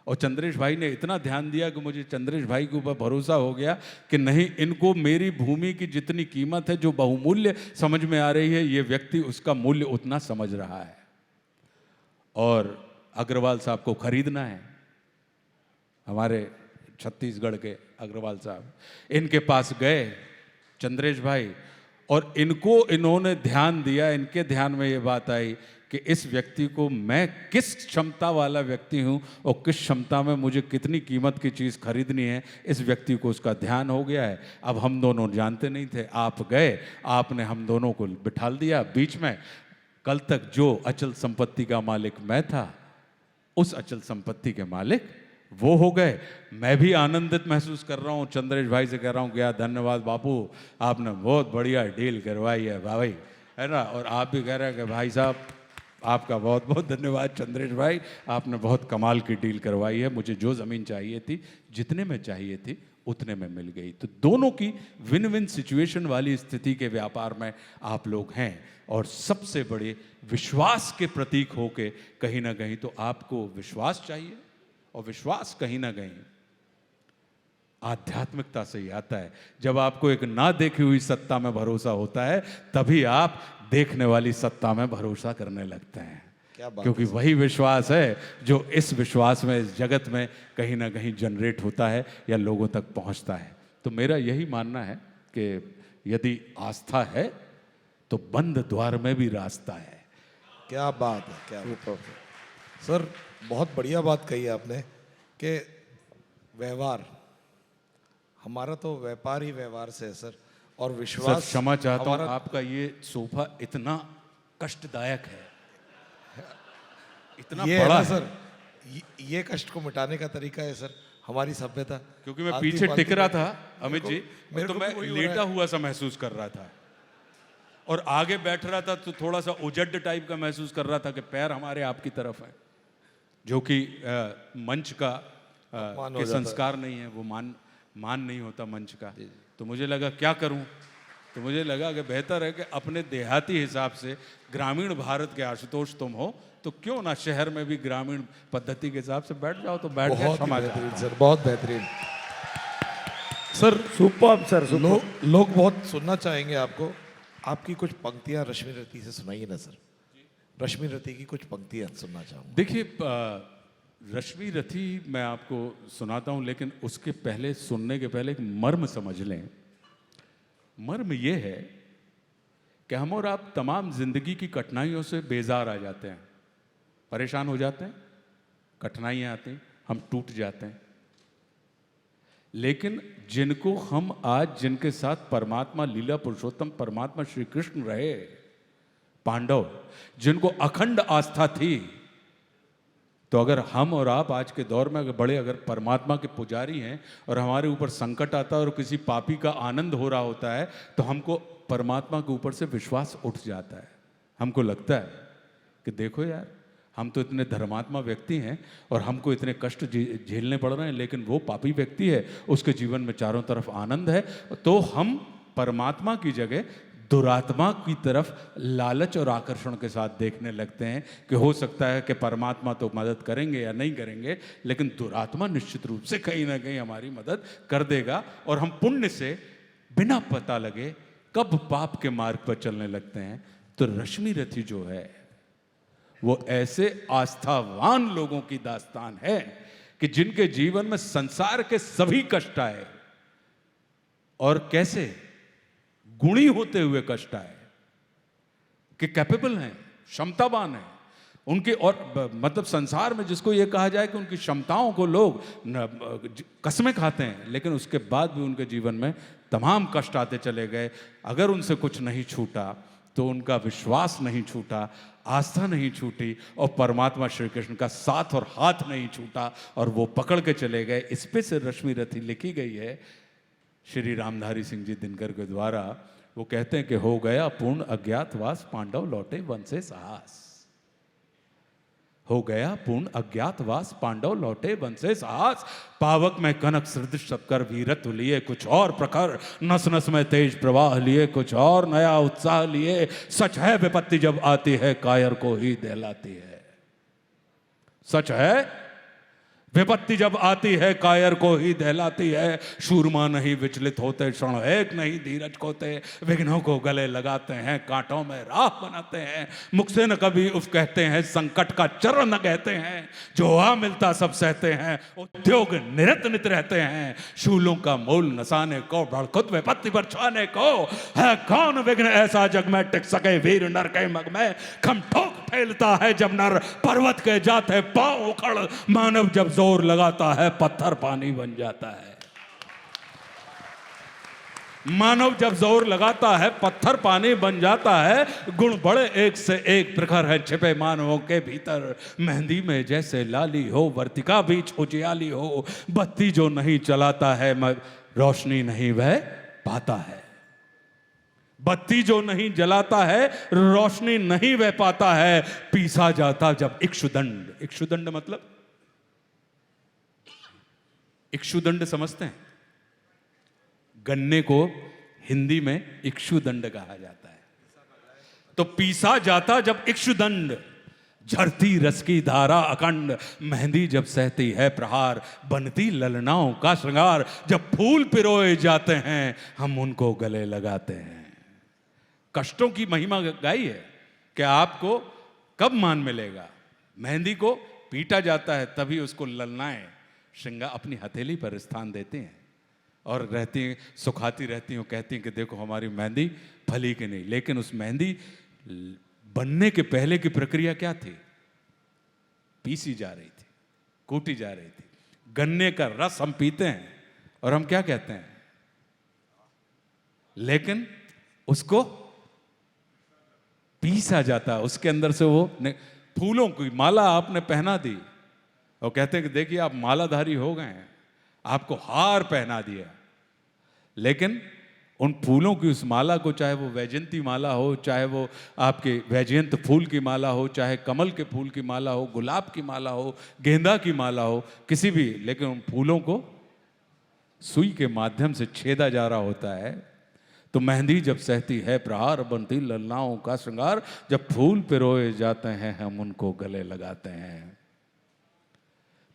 और चंद्रेश भाई ने इतना ध्यान दिया कि मुझे चंद्रेश भाई के ऊपर भरोसा हो गया कि नहीं, इनको मेरी भूमि की जितनी कीमत है, जो बहुमूल्य समझ में आ रही है, ये व्यक्ति उसका मूल्य उतना समझ रहा है। और अग्रवाल साहब को खरीदना है, हमारे छत्तीसगढ़ के अग्रवाल साहब, इनके पास गए चंद्रेश भाई, और इन्होंने ध्यान दिया, इनके ध्यान में ये बात आई कि इस व्यक्ति को मैं किस क्षमता वाला व्यक्ति हूं और किस क्षमता में मुझे कितनी कीमत की चीज़ खरीदनी है, इस व्यक्ति को उसका ध्यान हो गया है। अब हम दोनों जानते नहीं थे, आप गए, आपने हम दोनों को बिठाल दिया बीच में। कल तक जो अचल संपत्ति का मालिक मैं था, उस अचल संपत्ति के मालिक वो हो गए। मैं भी आनंदित महसूस कर रहा हूँ, चंद्रेश भाई से कह रहा हूँ क्या धन्यवाद बापू, आपने बहुत बढ़िया डील करवाई है भाई, है ना। और आप भी कह रहे हैं कि भाई साहब आपका बहुत बहुत धन्यवाद चंद्रेश भाई, आपने बहुत कमाल की डील करवाई है, मुझे जो ज़मीन चाहिए थी, जितने में चाहिए थी, उतने में मिल गई। तो दोनों की विन विन सिचुएशन वाली स्थिति के व्यापार में आप लोग हैं, और सबसे बड़े विश्वास के प्रतीक होके कहीं ना कहीं तो आपको विश्वास चाहिए, और विश्वास कहीं ना कहीं आध्यात्मिकता से ही आता है। जब आपको एक ना देखी हुई सत्ता में भरोसा होता है, तभी आप देखने वाली सत्ता में भरोसा करने लगते हैं, क्योंकि वही विश्वास है जो इस विश्वास में, इस जगत में कहीं ना कहीं जनरेट होता है या लोगों तक पहुंचता है। तो मेरा यही मानना है कि यदि आस्था है तो बंद द्वार में भी रास्ता है। क्या बात है, क्या बात है। सर बहुत बढ़िया बात कही आपने कि व्यवहार, हमारा तो व्यापार ही व्यवहार से है सर, और विश्वास। सर क्षमा चाहता हूँ, आपका ये सोफा इतना कष्टदायक है, इतना ये बड़ा है सर, ये कष्ट को मिटाने का तरीका है सर हमारी सभ्यता। क्योंकि मैं पीछे टिक रहा था अमित जी, मेरे तो को मैं भी वही हो लेटा रहा है। हुआ सा महसूस कर रहा था। और आगे बैठ रहा था तो थोड़ा सा उजड्ड टाइप का महसूस कर रहा था कि पैर हमारे आपकी तरफ है, जो कि मंच का अपमान हो के जाता है। संस्कार नहीं है, वो मान नहीं होता मंच का। तो मुझे लगा क्या करूं, तो मुझे लगा कि बेहतर है कि अपने देहाती हिसाब से, ग्रामीण भारत के आशुतोष तुम हो, तो क्यों ना शहर में भी ग्रामीण पद्धति के हिसाब से बैठ जाओ। तो बैठ गया, बहुत ही क्षमा बेहतरीन चाहता सर, बहुत बेहतरीन सर। Superb sir, superb. लोग बहुत सुनना चाहेंगे आपको। आपकी कुछ पंक्तियां रश्मि रति से सुनाइए ना सर। रश्मि रति की कुछ पंक्तियां सुनना चाहूँगा। देखिए रश्मि रथी मैं आपको सुनाता हूँ, लेकिन उसके पहले, सुनने के पहले एक मर्म समझ लें। मर्म ये है कि हम और आप तमाम जिंदगी की कठिनाइयों से बेजार आ जाते हैं, परेशान हो जाते हैं, कठिनाइयाँ आती हैं, हम टूट जाते हैं। लेकिन जिनको हम आज, जिनके साथ परमात्मा, लीला पुरुषोत्तम परमात्मा श्री कृष्ण रहे, पांडव, जिनको अखंड आस्था थी, तो अगर हम और आप आज के दौर में अगर परमात्मा के पुजारी हैं और हमारे ऊपर संकट आता है और किसी पापी का आनंद हो रहा होता है, तो हमको परमात्मा के ऊपर से विश्वास उठ जाता है। हमको लगता है कि देखो यार, हम तो इतने धर्मात्मा व्यक्ति हैं और हमको इतने कष्ट झेलने पड़ रहे हैं, लेकिन वो पापी व्यक्ति है, उसके जीवन में चारों तरफ आनंद है। तो हम परमात्मा की जगह दुरात्मा की तरफ लालच और आकर्षण के साथ देखने लगते हैं कि हो सकता है कि परमात्मा तो मदद करेंगे या नहीं करेंगे, लेकिन दुरात्मा निश्चित रूप से कहीं ना कहीं हमारी मदद कर देगा। और हम पुण्य से बिना पता लगे कब पाप के मार्ग पर चलने लगते हैं। तो रश्मि रथी जो है वो ऐसे आस्थावान लोगों की दास्तान है कि जिनके जीवन में संसार के सभी कष्ट आए, और कैसे गुणी होते हुए कष्ट आए, कि कैपेबल हैं, क्षमतावान हैं उनके। और मतलब संसार में जिसको ये कहा जाए कि उनकी क्षमताओं को लोग कसमें खाते हैं, लेकिन उसके बाद भी उनके जीवन में तमाम कष्ट आते चले गए। अगर उनसे कुछ नहीं छूटा तो उनका विश्वास नहीं छूटा, आस्था नहीं छूटी, और परमात्मा श्री कृष्ण का साथ और हाथ नहीं छूटा, और वो पकड़ के चले गए। इस पे से रश्मि रथी लिखी गई है श्री रामधारी सिंह जी दिनकर के द्वारा। वो कहते हैं कि हो गया पूर्ण अज्ञातवास, पांडव लौटे वन से साहस। हो गया पूर्ण अज्ञातवास, पांडव लौटे वन से साहस। पावक में कनक सदृश कर वीरत्व लिए कुछ और प्रखर, नस नस में तेज प्रवाह लिए कुछ और नया उत्साह लिए। सच है विपत्ति जब आती है कायर को ही दहलाती है। सच है विपत्ति जब आती है कायर को ही दहलाती है। शूरमा नहीं विचलित होते, क्षण एक नहीं धीरज खोते। विघ्नों को गले लगाते हैं, कांटों में राह बनाते हैं। मुख से न कभी उफ कहते हैं, संकट का चरण न कहते हैं। जो आ मिलता सब सहते हैं, उद्योग निरत नित रहते हैं। शूलों का मूल नसाने को, भड़कुत विपत्ति पर छाने को। है कौन विघ्न ऐसा जग में टिक सके, वीर नर के मग में खम ठोक फैलता है जब नर। पर्वत के जाते पांव उखड़, मानव जब जोर लगाता है पत्थर पानी बन जाता है। मानव जब जोर लगाता है पत्थर पानी बन जाता है। गुण बड़े एक से एक प्रखर है छिपे मानवों के भीतर। मेहंदी में जैसे लाली हो, वर्तिका बीच उजियाली हो। बत्ती जो नहीं जलाता है रोशनी नहीं वह पाता है। बत्ती जो नहीं जलाता है रोशनी नहीं वह पाता है। पीसा जाता जब इक्षुदंड, इक्षुदंड मतलब, इक्षुदंड समझते हैं? गन्ने को हिंदी में इक्षुदंड कहा जाता है। तो पीसा जाता जब इक्षुदंड, झरती रस की धारा अखंड। मेहंदी जब सहती है प्रहार, बनती ललनाओं का श्रृंगार। जब फूल पिरोए जाते हैं हम उनको गले लगाते हैं। कष्टों की महिमा गाई है कि आपको कब मान मिलेगा। मेहंदी को पीटा जाता है तभी उसको ललनाएं श्रृंगार अपनी हथेली पर स्थान देते हैं, और रहती सुखाती रहती हूँ, कहती हैं कि देखो हमारी मेहंदी फली कि नहीं। लेकिन उस मेहंदी बनने के पहले की प्रक्रिया क्या थी? पीसी जा रही थी, कूटी जा रही थी। गन्ने का रस हम पीते हैं और हम क्या कहते हैं, लेकिन उसको पीसा जाता है। उसके अंदर से वो फूलों की माला आपने पहना दी और कहते हैं कि देखिए आप मालाधारी हो गए हैं, आपको हार पहना दिया, लेकिन उन फूलों की उस माला को, चाहे वो वैजयंती माला हो, चाहे वो आपके वैजयंत फूल की माला हो, चाहे कमल के फूल की माला हो, गुलाब की माला हो, गेंदा की माला हो, किसी भी, लेकिन उन फूलों को सुई के माध्यम से छेदा जा रहा होता है। तो मेहंदी जब सहती है प्रहार, बनती ललनाओं का श्रृंगार, जब फूल पिरोए जाते हैं हम उनको गले लगाते हैं।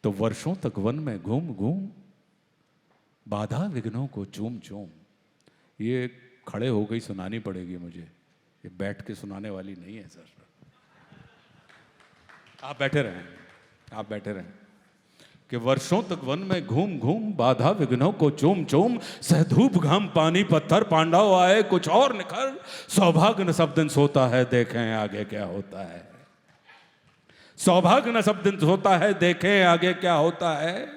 तो वर्षों तक वन में घूम घूम बाधा विघ्नों को चूम चूम, ये खड़े हो गई सुनानी पड़ेगी मुझे, ये बैठ के सुनाने वाली नहीं है सर। आप बैठे रहें, आप बैठे रहें। कि वर्षों तक वन में घूम घूम बाधा विघ्नों को चूम चूम, सहधूप घाम पानी पत्थर पांडव आए कुछ और निखर, सौभाग्य न सब दिन सोता है देखें आगे क्या होता है। सौभाग्य न सब दिन सोता है देखें आगे क्या होता है।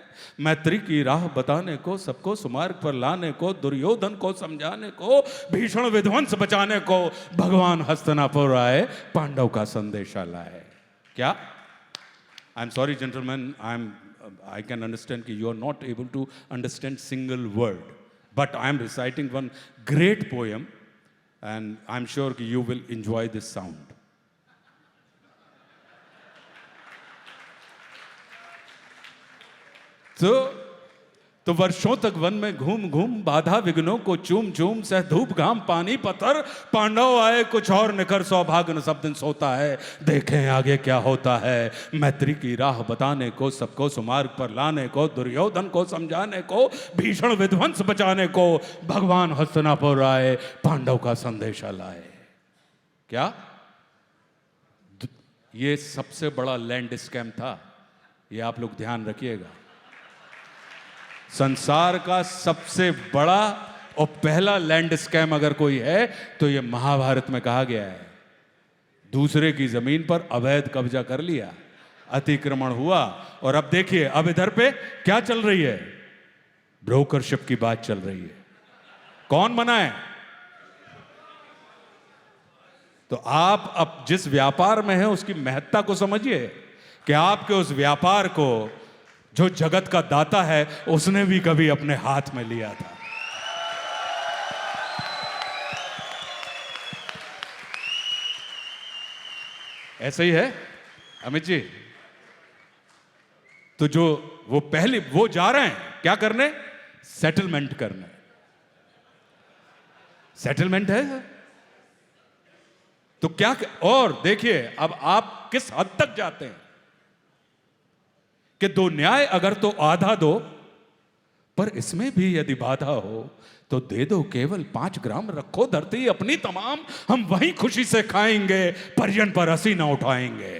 मैत्री की राह बताने को, सबको सुमार्ग पर लाने को, दुर्योधन को समझाने को, भीषण विध्वंस बचाने को, भगवान हस्तिनापुर आए पांडव का संदेशा लाए। क्या? I am sorry gentleman, I can understand that you are not able to understand single word, but I am reciting one great poem and I am sure that you will enjoy this sound. तो वर्षों तक one में घूम घूम बाधा विघ्नों को चूम चूम, सह धूप घाम पानी पत्थर पांडव आए कुछ और निखर, सौभाग्य न सब दिन सोता है देखें आगे क्या होता है। मैत्री की राह बताने को, सबको सुमार्ग पर लाने को, दुर्योधन को समझाने को, भीषण विध्वंस बचाने को, भगवान हस्तिनापुर आए पांडव का संदेशा लाए। क्या? ये सबसे बड़ा लैंड स्कैम था, ये आप लोग ध्यान रखिएगा। संसार का सबसे बड़ा और पहला लैंड स्कैम अगर कोई है तो ये महाभारत में कहा गया है। दूसरे की जमीन पर अवैध कब्जा कर लिया, अतिक्रमण हुआ, और अब देखिए अब इधर पे क्या चल रही है, ब्रोकरशिप की बात चल रही है। कौन बना है? तो आप अब जिस व्यापार में हैं उसकी महत्ता को समझिए कि आपके उस व्यापार को जो जगत का दाता है उसने भी कभी अपने हाथ में लिया था। ऐसा ही है अमित जी। तो जो वो पहले वो जा रहे हैं क्या करने? सेटलमेंट करने। सेटलमेंट है तो क्या, और देखिए अब आप किस हद तक जाते हैं कि दो न्याय अगर तो आधा दो, पर इसमें भी यदि बाधा हो तो दे दो केवल 5 ग्राम, रखो धरती अपनी तमाम, हम वहीं खुशी से खाएंगे परिजन पर हंसी ना उठाएंगे।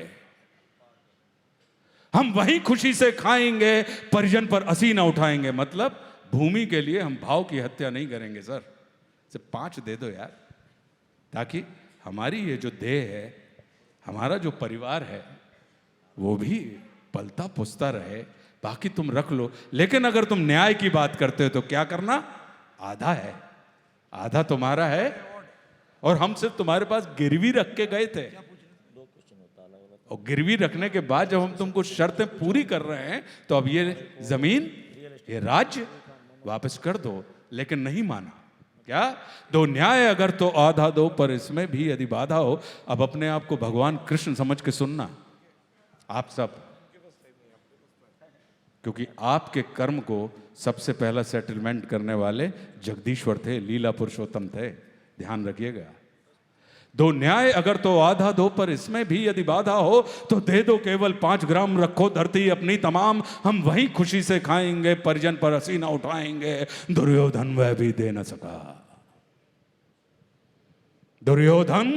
हम वहीं खुशी से खाएंगे परिजन पर हंसी ना उठाएंगे। मतलब भूमि के लिए हम भाव की हत्या नहीं करेंगे सर, सिर्फ 5 दे दो यार, ताकि हमारी ये जो देह है, हमारा जो परिवार है, वो भी पलता पुसता रहे, बाकी तुम रख लो। लेकिन अगर तुम न्याय की बात करते हो तो क्या करना? आधा है, आधा तुम्हारा है, और हम सिर्फ तुम्हारे पास गिरवी रख के गए थे, और गिरवी रखने के बाद जब हम तुमको शर्तें पूरी कर रहे हैं तो अब ये जमीन, ये राज्य वापस कर दो। लेकिन नहीं माना। क्या? दो न्याय अगर तो आधा दो, पर इसमें भी यदि बाधा हो। अब अपने आप को भगवान कृष्ण समझ के सुनना आप सब, क्योंकि आपके कर्म को सबसे पहला सेटलमेंट करने वाले जगदीश्वर थे, लीला पुरुषोत्तम थे, ध्यान रखिएगा। दो न्याय अगर तो आधा दो, पर इसमें भी यदि बाधा हो तो दे दो केवल 5 ग्राम, रखो धरती अपनी तमाम, हम वहीं खुशी से खाएंगे परिजन पर हंसी ना उठाएंगे। दुर्योधन वह भी दे न सका, दुर्योधन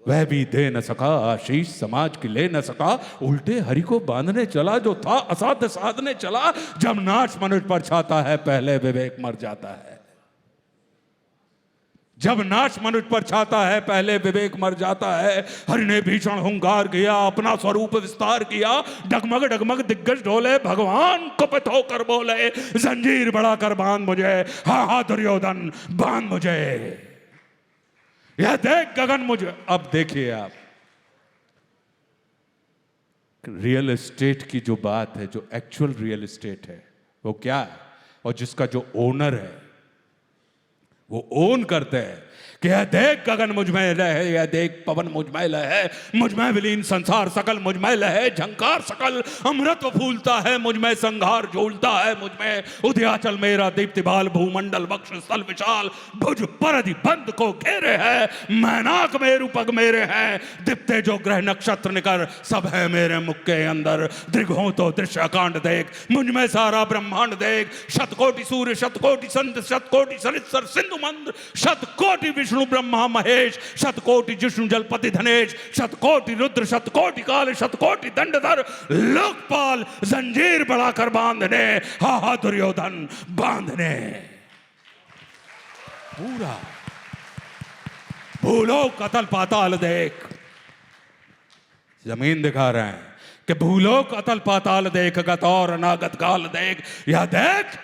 वह भी दे न सका, आशीष समाज की ले न सका, उल्टे हरि को बांधने चला जो था असाध्य साधने चला। जब नाच मनुष्य पर छाता है पहले विवेक मर जाता है। जब नाच मनुष्य पर छाता है पहले विवेक मर जाता है। हरि ने भीषण हुंकार किया, अपना स्वरूप विस्तार किया, डगमग डगमग दिग्गज ढोले, भगवान कुपित होकर बोले, जंजीर बढ़ाकर बांध मुझे, हाँ हाँ दुर्योधन बांध मुझे, यह देख गगन मुझे। अब देखिए आप, रियल एस्टेट की जो बात है, जो एक्चुअल रियल एस्टेट है वो क्या है, और जिसका जो ओनर है वो ओन करते हैं कि यह देख गगन मुझ में लय है, यह देख पवन मुझ में लय है, मुझ में विलीन संसार सकल मुझ में लय है, झंकार सकल अमृत फूलता है, मुझ में संघार झूलता है, मुझ में उदयाचल मेरा दीप्तिबाल, भूमंडल वक्ष स्थल विशाल, भुज परधि बंद को घेरे है, मैनाक मेरु पग मेरे हैं, दीप्ते जो ग्रह नक्षत्र निकर, सब है मेरे मुख के अंदर, दृघों तो दृश्य अकांड देख, मुझ में सारा ब्रह्मांड देख, शतकोटि सूर्य शतकोटि चंद्र शतकोटि सरिस्तर सिंधु मंद्र, शतकोटि विष्णु ब्रह्मा महेश, शतकोटि जिष्णु जलपति धनेश, शतकोटि रुद्र शतकोटि काल, शतकोटि दंडधर लोकपाल, जंजीर बढ़ाकर बांधने, हा हा दुर्योधन बांधने। पूरा भूलोक अतल पाताल देख, जमीन दिखा रहे हैं कि भूलोक अतल पाताल देख, गत और अनागत काल देख, यह देख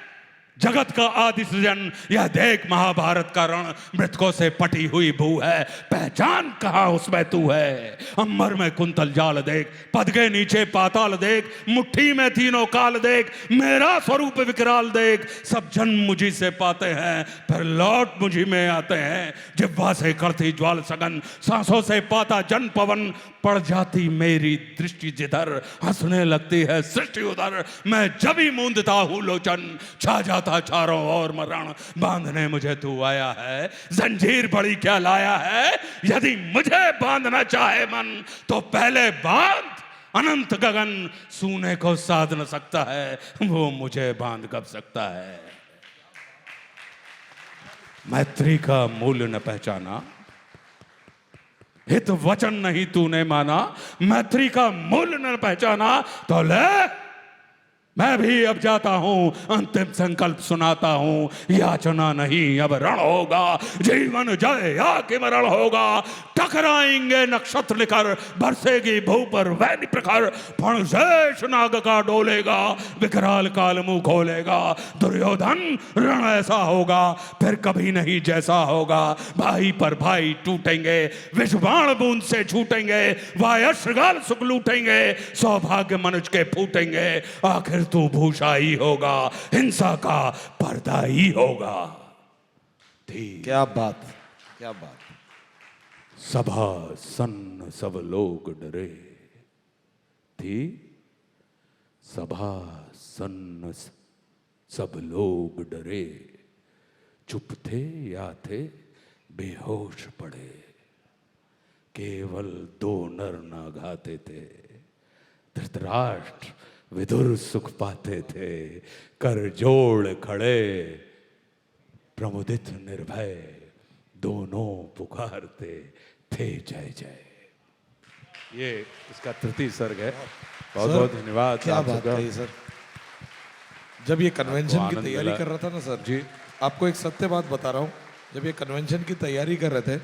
जगत का आदि सृजन, यह देख महाभारत का रण, मृतकों से पटी हुई भू है, पहचान कहां उसमें तू है, अंबर में कुंतल जाल देख, पद के नीचे पाताल देख, मुट्ठी में तीनों काल देख, मेरा स्वरूप विकराल देख, सब जन्म मुझी से पाते हैं फिर लौट मुझी में आते हैं, जिह्वा से करती ज्वाल सगन, सांसों से पाता जन पवन, पड़ जाती मेरी दृष्टि जिधर, हंसने लगती है सृष्टि उधर, मैं जब ही मूंदता हूं लोचन, छा जाता चारों ओर मरण, बांधने मुझे तू आया है, जंजीर बड़ी क्या लाया है, यदि मुझे बांधना चाहे मन तो पहले बांध, अनंत गगन सूने को साध न सकता है, वो मुझे बांध कब सकता है। मैत्री का मूल्य न पहचाना, हित वचन नहीं तूने माना, मैत्री का मूल्य न पहचाना, तो ले मैं भी अब जाता हूं, अंतिम संकल्प सुनाता हूं, याचना नहीं अब रण होगा, जीवन जय या कि मरण होगा, टकराएंगे नक्षत्र लेकर, बरसेगी भू पर वैनी प्रखर, फण शेष नाग का डोलेगा, विकराल काल मुंह खोलेगा, दुर्योधन रण ऐसा होगा फिर कभी नहीं जैसा होगा, भाई पर भाई टूटेंगे, विषबाण बूंद से छूटेंगे, वायश्रगाल सुख लूटेंगे, सौभाग्य मनुष्य के फूटेंगे, आखिर तू भूषा ही होगा, हिंसा का पर्दा ही होगा। क्या बात, क्या बात। सभा सन्न सब लोग डरे थी, सभा सन्न सब लोग डरे, चुप थे या थे बेहोश पड़े, केवल दो नर ना गाते थे, धृतराष्ट्र विदुर सुख पाते थे, कर जोड़ खड़े प्रमुदित निर्भय, दोनों पुकारते थे जय जय। ये इसका तृतीय सर्ग है। बहुत बहुत धन्यवाद। क्या आप बात सबका। है सर। जब ये कन्वेंशन की आनंद तैयारी मिला। कर रहा था ना सर जी। आपको एक सत्य बात बता रहा हूँ, जब ये कन्वेंशन की तैयारी कर रहे थे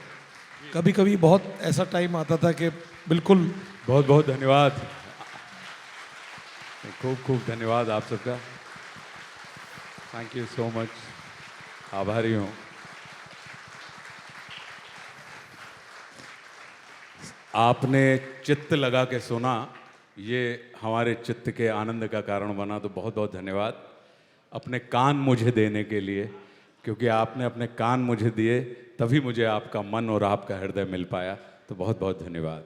कभी कभी बहुत ऐसा टाइम आता था कि बिल्कुल बहुत बहुत धन्यवाद, खूब खूब धन्यवाद आप सबका। थैंक यू सो मच, आभारी हूँ। आपने चित्त लगा के सुना, ये हमारे चित्त के आनंद का कारण बना, तो बहुत बहुत धन्यवाद। अपने कान मुझे देने के लिए, क्योंकि आपने अपने कान मुझे दिए तभी मुझे आपका मन और आपका हृदय मिल पाया, तो बहुत बहुत धन्यवाद।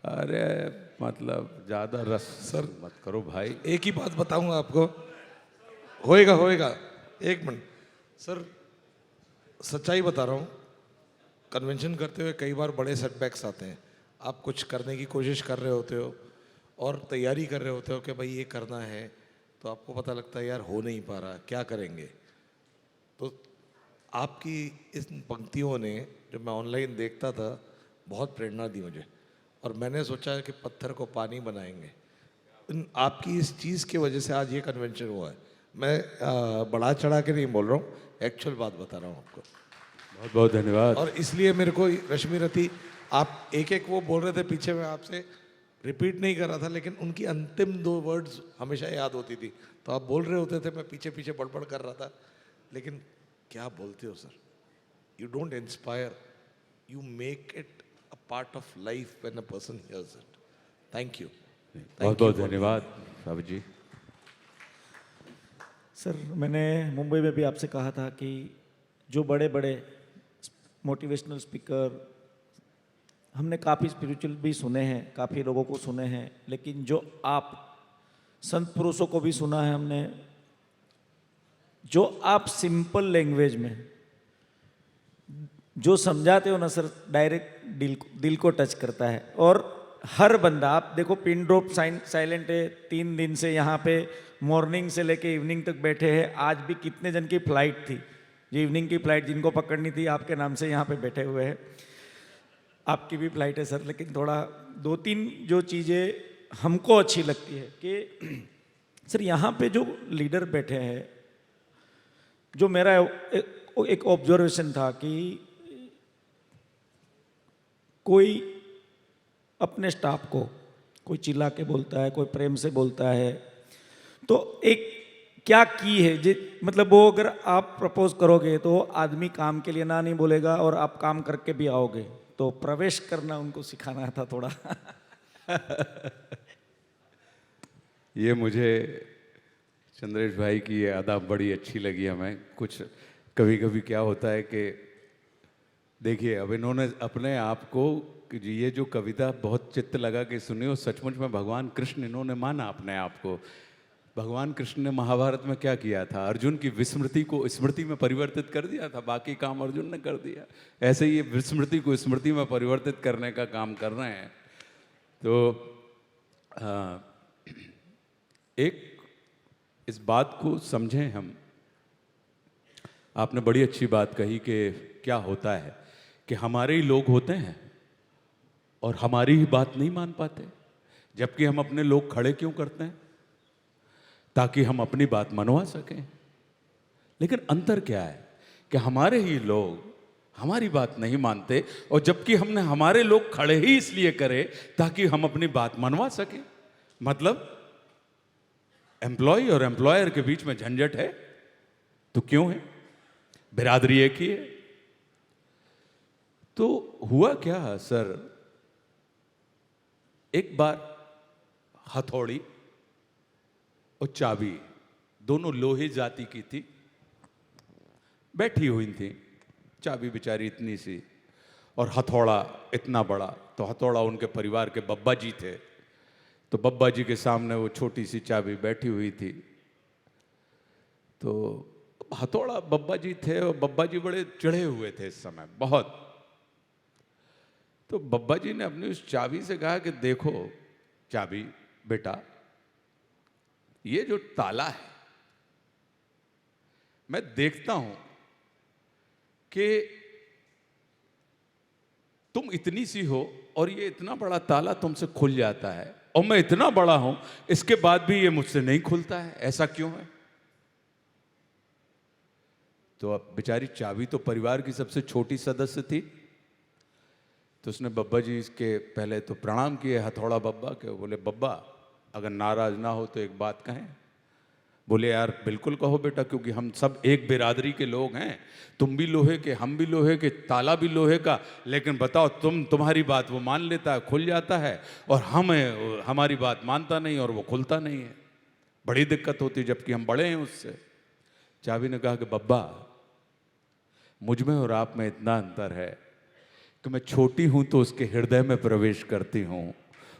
अरे मतलब ज़्यादा रस सर मत करो भाई। एक ही बात बताऊंगा आपको, होएगा होएगा, एक मिनट सर, सच्चाई बता रहा हूँ। कन्वेंशन करते हुए कई बार बड़े सेटबैक्स आते हैं, आप कुछ करने की कोशिश कर रहे होते हो और तैयारी कर रहे होते हो कि भाई ये करना है, तो आपको पता लगता है यार हो नहीं पा रहा, क्या करेंगे। तो आपकी इस पंक्तियों ने, जो मैं ऑनलाइन देखता था, बहुत प्रेरणा दी मुझे, और मैंने सोचा कि पत्थर को पानी बनाएंगे। आपकी इस चीज़ की वजह से आज ये कन्वेंशन हुआ है। मैं बढ़ा चढ़ा के नहीं बोल रहा हूँ, एक्चुअल बात बता रहा हूँ आपको। बहुत बहुत धन्यवाद। और इसलिए मेरे को रश्मि रति, आप एक एक वो बोल रहे थे पीछे, मैं आपसे रिपीट नहीं कर रहा था, लेकिन उनकी अंतिम दो वर्ड्स हमेशा याद होती थी। तो आप बोल रहे होते थे, मैं पीछे पीछे बड़बड़ कर रहा था, लेकिन क्या बोलते हो sir. You don't inspire, you make it a part of life when a person hears it. Thank you, बहुत बहुत धन्यवाद साहब जी। सर मैंने मुंबई में भी आपसे कहा था कि जो बड़े बड़े मोटिवेशनल स्पीकर हमने काफ़ी स्पिरिचुअल भी सुने हैं, काफ़ी लोगों को सुने हैं, लेकिन जो आप संत पुरुषों को भी सुना है हमने, जो आप सिंपल लैंग्वेज में जो समझाते हो ना सर, डायरेक्ट दिल को टच करता है। और हर बंदा, आप देखो पिन ड्रॉप साइलेंट है, 3 दिन से यहाँ पे मॉर्निंग से लेके इवनिंग तक बैठे हैं। आज भी कितने जन की फ्लाइट थी, जो इवनिंग की फ्लाइट जिनको पकड़नी थी, आपके नाम से यहाँ पे बैठे हुए हैं। आपकी भी फ्लाइट है सर, लेकिन थोड़ा 2-3 जो चीज़ें हमको अच्छी लगती है कि सर यहाँ पे जो लीडर बैठे हैं, जो मेरा एक ऑब्जर्वेशन था कि कोई अपने स्टाफ को कोई चिल्ला के बोलता है, कोई प्रेम से बोलता है, तो एक क्या की है जी, मतलब वो अगर आप प्रपोज करोगे तो आदमी काम के लिए ना नहीं बोलेगा और आप काम करके भी आओगे। तो प्रवेश करना उनको सिखाना था थोड़ा। ये मुझे चंद्रेश भाई की ये अदा बड़ी अच्छी लगी हमें। कुछ कभी कभी क्या होता है कि देखिए, अब इन्होंने अपने आप को, ये जो कविता बहुत चित्त लगा के सुनी, और सचमुच में भगवान कृष्ण इन्होंने माना अपने आप को। भगवान कृष्ण ने महाभारत में क्या किया था, अर्जुन की विस्मृति को स्मृति में परिवर्तित कर दिया था, बाकी काम अर्जुन ने कर दिया। ऐसे ही ये विस्मृति को स्मृति में परिवर्तित करने का काम कर रहे हैं। तो एक इस बात को समझें हम। आपने बड़ी अच्छी बात कही कि क्या होता है कि हमारे ही लोग होते हैं और हमारी ही बात नहीं मान पाते, जबकि हम अपने लोग खड़े क्यों करते हैं, ताकि हम अपनी बात मनवा सकें। लेकिन अंतर क्या है कि हमारे ही लोग हमारी बात नहीं मानते, और जबकि हमने हमारे लोग खड़े ही इसलिए करे ताकि हम अपनी बात मनवा सकें। मतलब एम्प्लॉय और एम्प्लॉयर के बीच में झंझट है तो क्यों है, बिरादरी एक ही है। तो हुआ क्या सर, एक बार हथौड़ी और चाबी दोनों लोहे जाति की थी, बैठी हुई थी। चाबी बेचारी इतनी सी और हथौड़ा इतना बड़ा। तो हथौड़ा उनके परिवार के बब्बा जी थे, तो बब्बा जी के सामने वो छोटी सी चाबी बैठी हुई थी। तो हथौड़ा बब्बा जी थे, और बब्बा जी बड़े चिढ़े हुए थे इस समय बहुत। तो बब्बा जी ने अपनी उस चाबी से कहा कि देखो चाबी बेटा, ये जो ताला है, मैं देखता हूं कि तुम इतनी सी हो और ये इतना बड़ा ताला तुमसे खुल जाता है, और मैं इतना बड़ा हूं, इसके बाद भी ये मुझसे नहीं खुलता है, ऐसा क्यों है? तो अब बेचारी चाबी तो परिवार की सबसे छोटी सदस्य थी। तो उसने बब्बा जी इसके पहले तो प्रणाम किए हथौड़ा बब्बा के। बोले बब्बा, अगर नाराज ना हो तो एक बात कहें। बोले यार बिल्कुल कहो बेटा, क्योंकि हम सब एक बिरादरी के लोग हैं, तुम भी लोहे के, हम भी लोहे के, ताला भी लोहे का। लेकिन बताओ, तुम्हारी बात वो मान लेता है, खुल जाता है, और हमारी बात मानता नहीं और वो खुलता नहीं है। बड़ी दिक्कत होती, जबकि हम बड़े हैं उससे। चाबी ने कहा कि बब्बा, मुझ में और आप में इतना अंतर है कि मैं छोटी हूं तो उसके हृदय में प्रवेश करती हूं,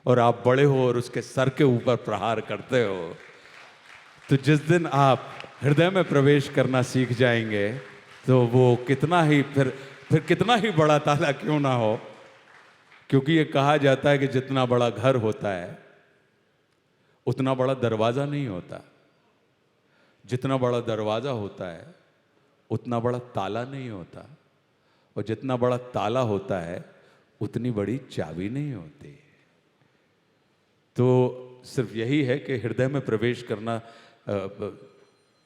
और आप बड़े हो और उसके सर के ऊपर प्रहार करते हो। तो जिस दिन आप हृदय में प्रवेश करना सीख जाएंगे, तो वो कितना ही फिर कितना ही बड़ा ताला क्यों ना हो, क्योंकि ये कहा जाता है कि जितना बड़ा घर होता है उतना बड़ा दरवाजा नहीं होता, जितना बड़ा दरवाजा होता है उतना बड़ा ताला नहीं होता, और जितना बड़ा ताला होता है उतनी बड़ी चाबी नहीं होती। तो सिर्फ यही है कि हृदय में प्रवेश करना,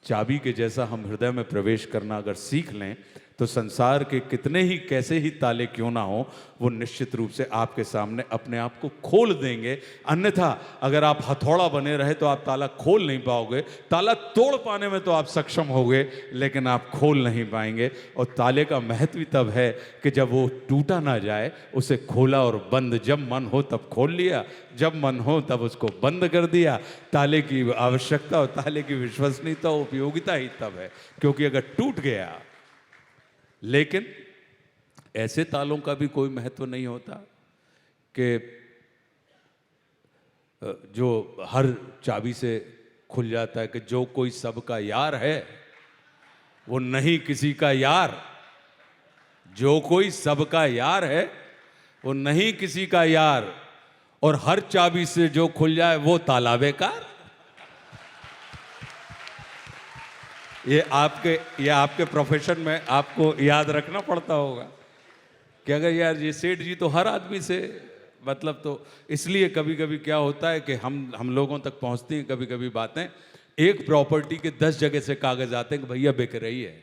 चाबी के जैसा हम हृदय में प्रवेश करना अगर सीख लें, तो संसार के कितने ही कैसे ही ताले क्यों ना हो, वो निश्चित रूप से आपके सामने अपने आप को खोल देंगे। अन्यथा अगर आप हथौड़ा बने रहे तो आप ताला खोल नहीं पाओगे। ताला तोड़ पाने में तो आप सक्षम होगे, लेकिन आप खोल नहीं पाएंगे। और ताले का महत्व तब है कि जब वो टूटा ना जाए, उसे खोला और बंद, जब मन हो तब खोल लिया, जब मन हो तब उसको बंद कर दिया। ताले की आवश्यकता और ताले की विश्वसनीयता, उपयोगिता ही तब है, क्योंकि अगर टूट गया। लेकिन ऐसे तालों का भी कोई महत्व नहीं होता कि जो हर चाबी से खुल जाता है, कि जो कोई सबका यार है वो नहीं किसी का यार। जो कोई सबका यार है वो नहीं किसी का यार, और हर चाबी से जो खुल जाए वो ताला बेकार। ये आपके प्रोफेशन में आपको याद रखना पड़ता होगा कि अगर यार ये सेठ जी तो हर आदमी से मतलब, तो इसलिए कभी कभी क्या होता है कि हम लोगों तक पहुंचती हैं कभी कभी बातें, एक प्रॉपर्टी के 10 जगह से कागज आते हैं कि भैया बिक रही है।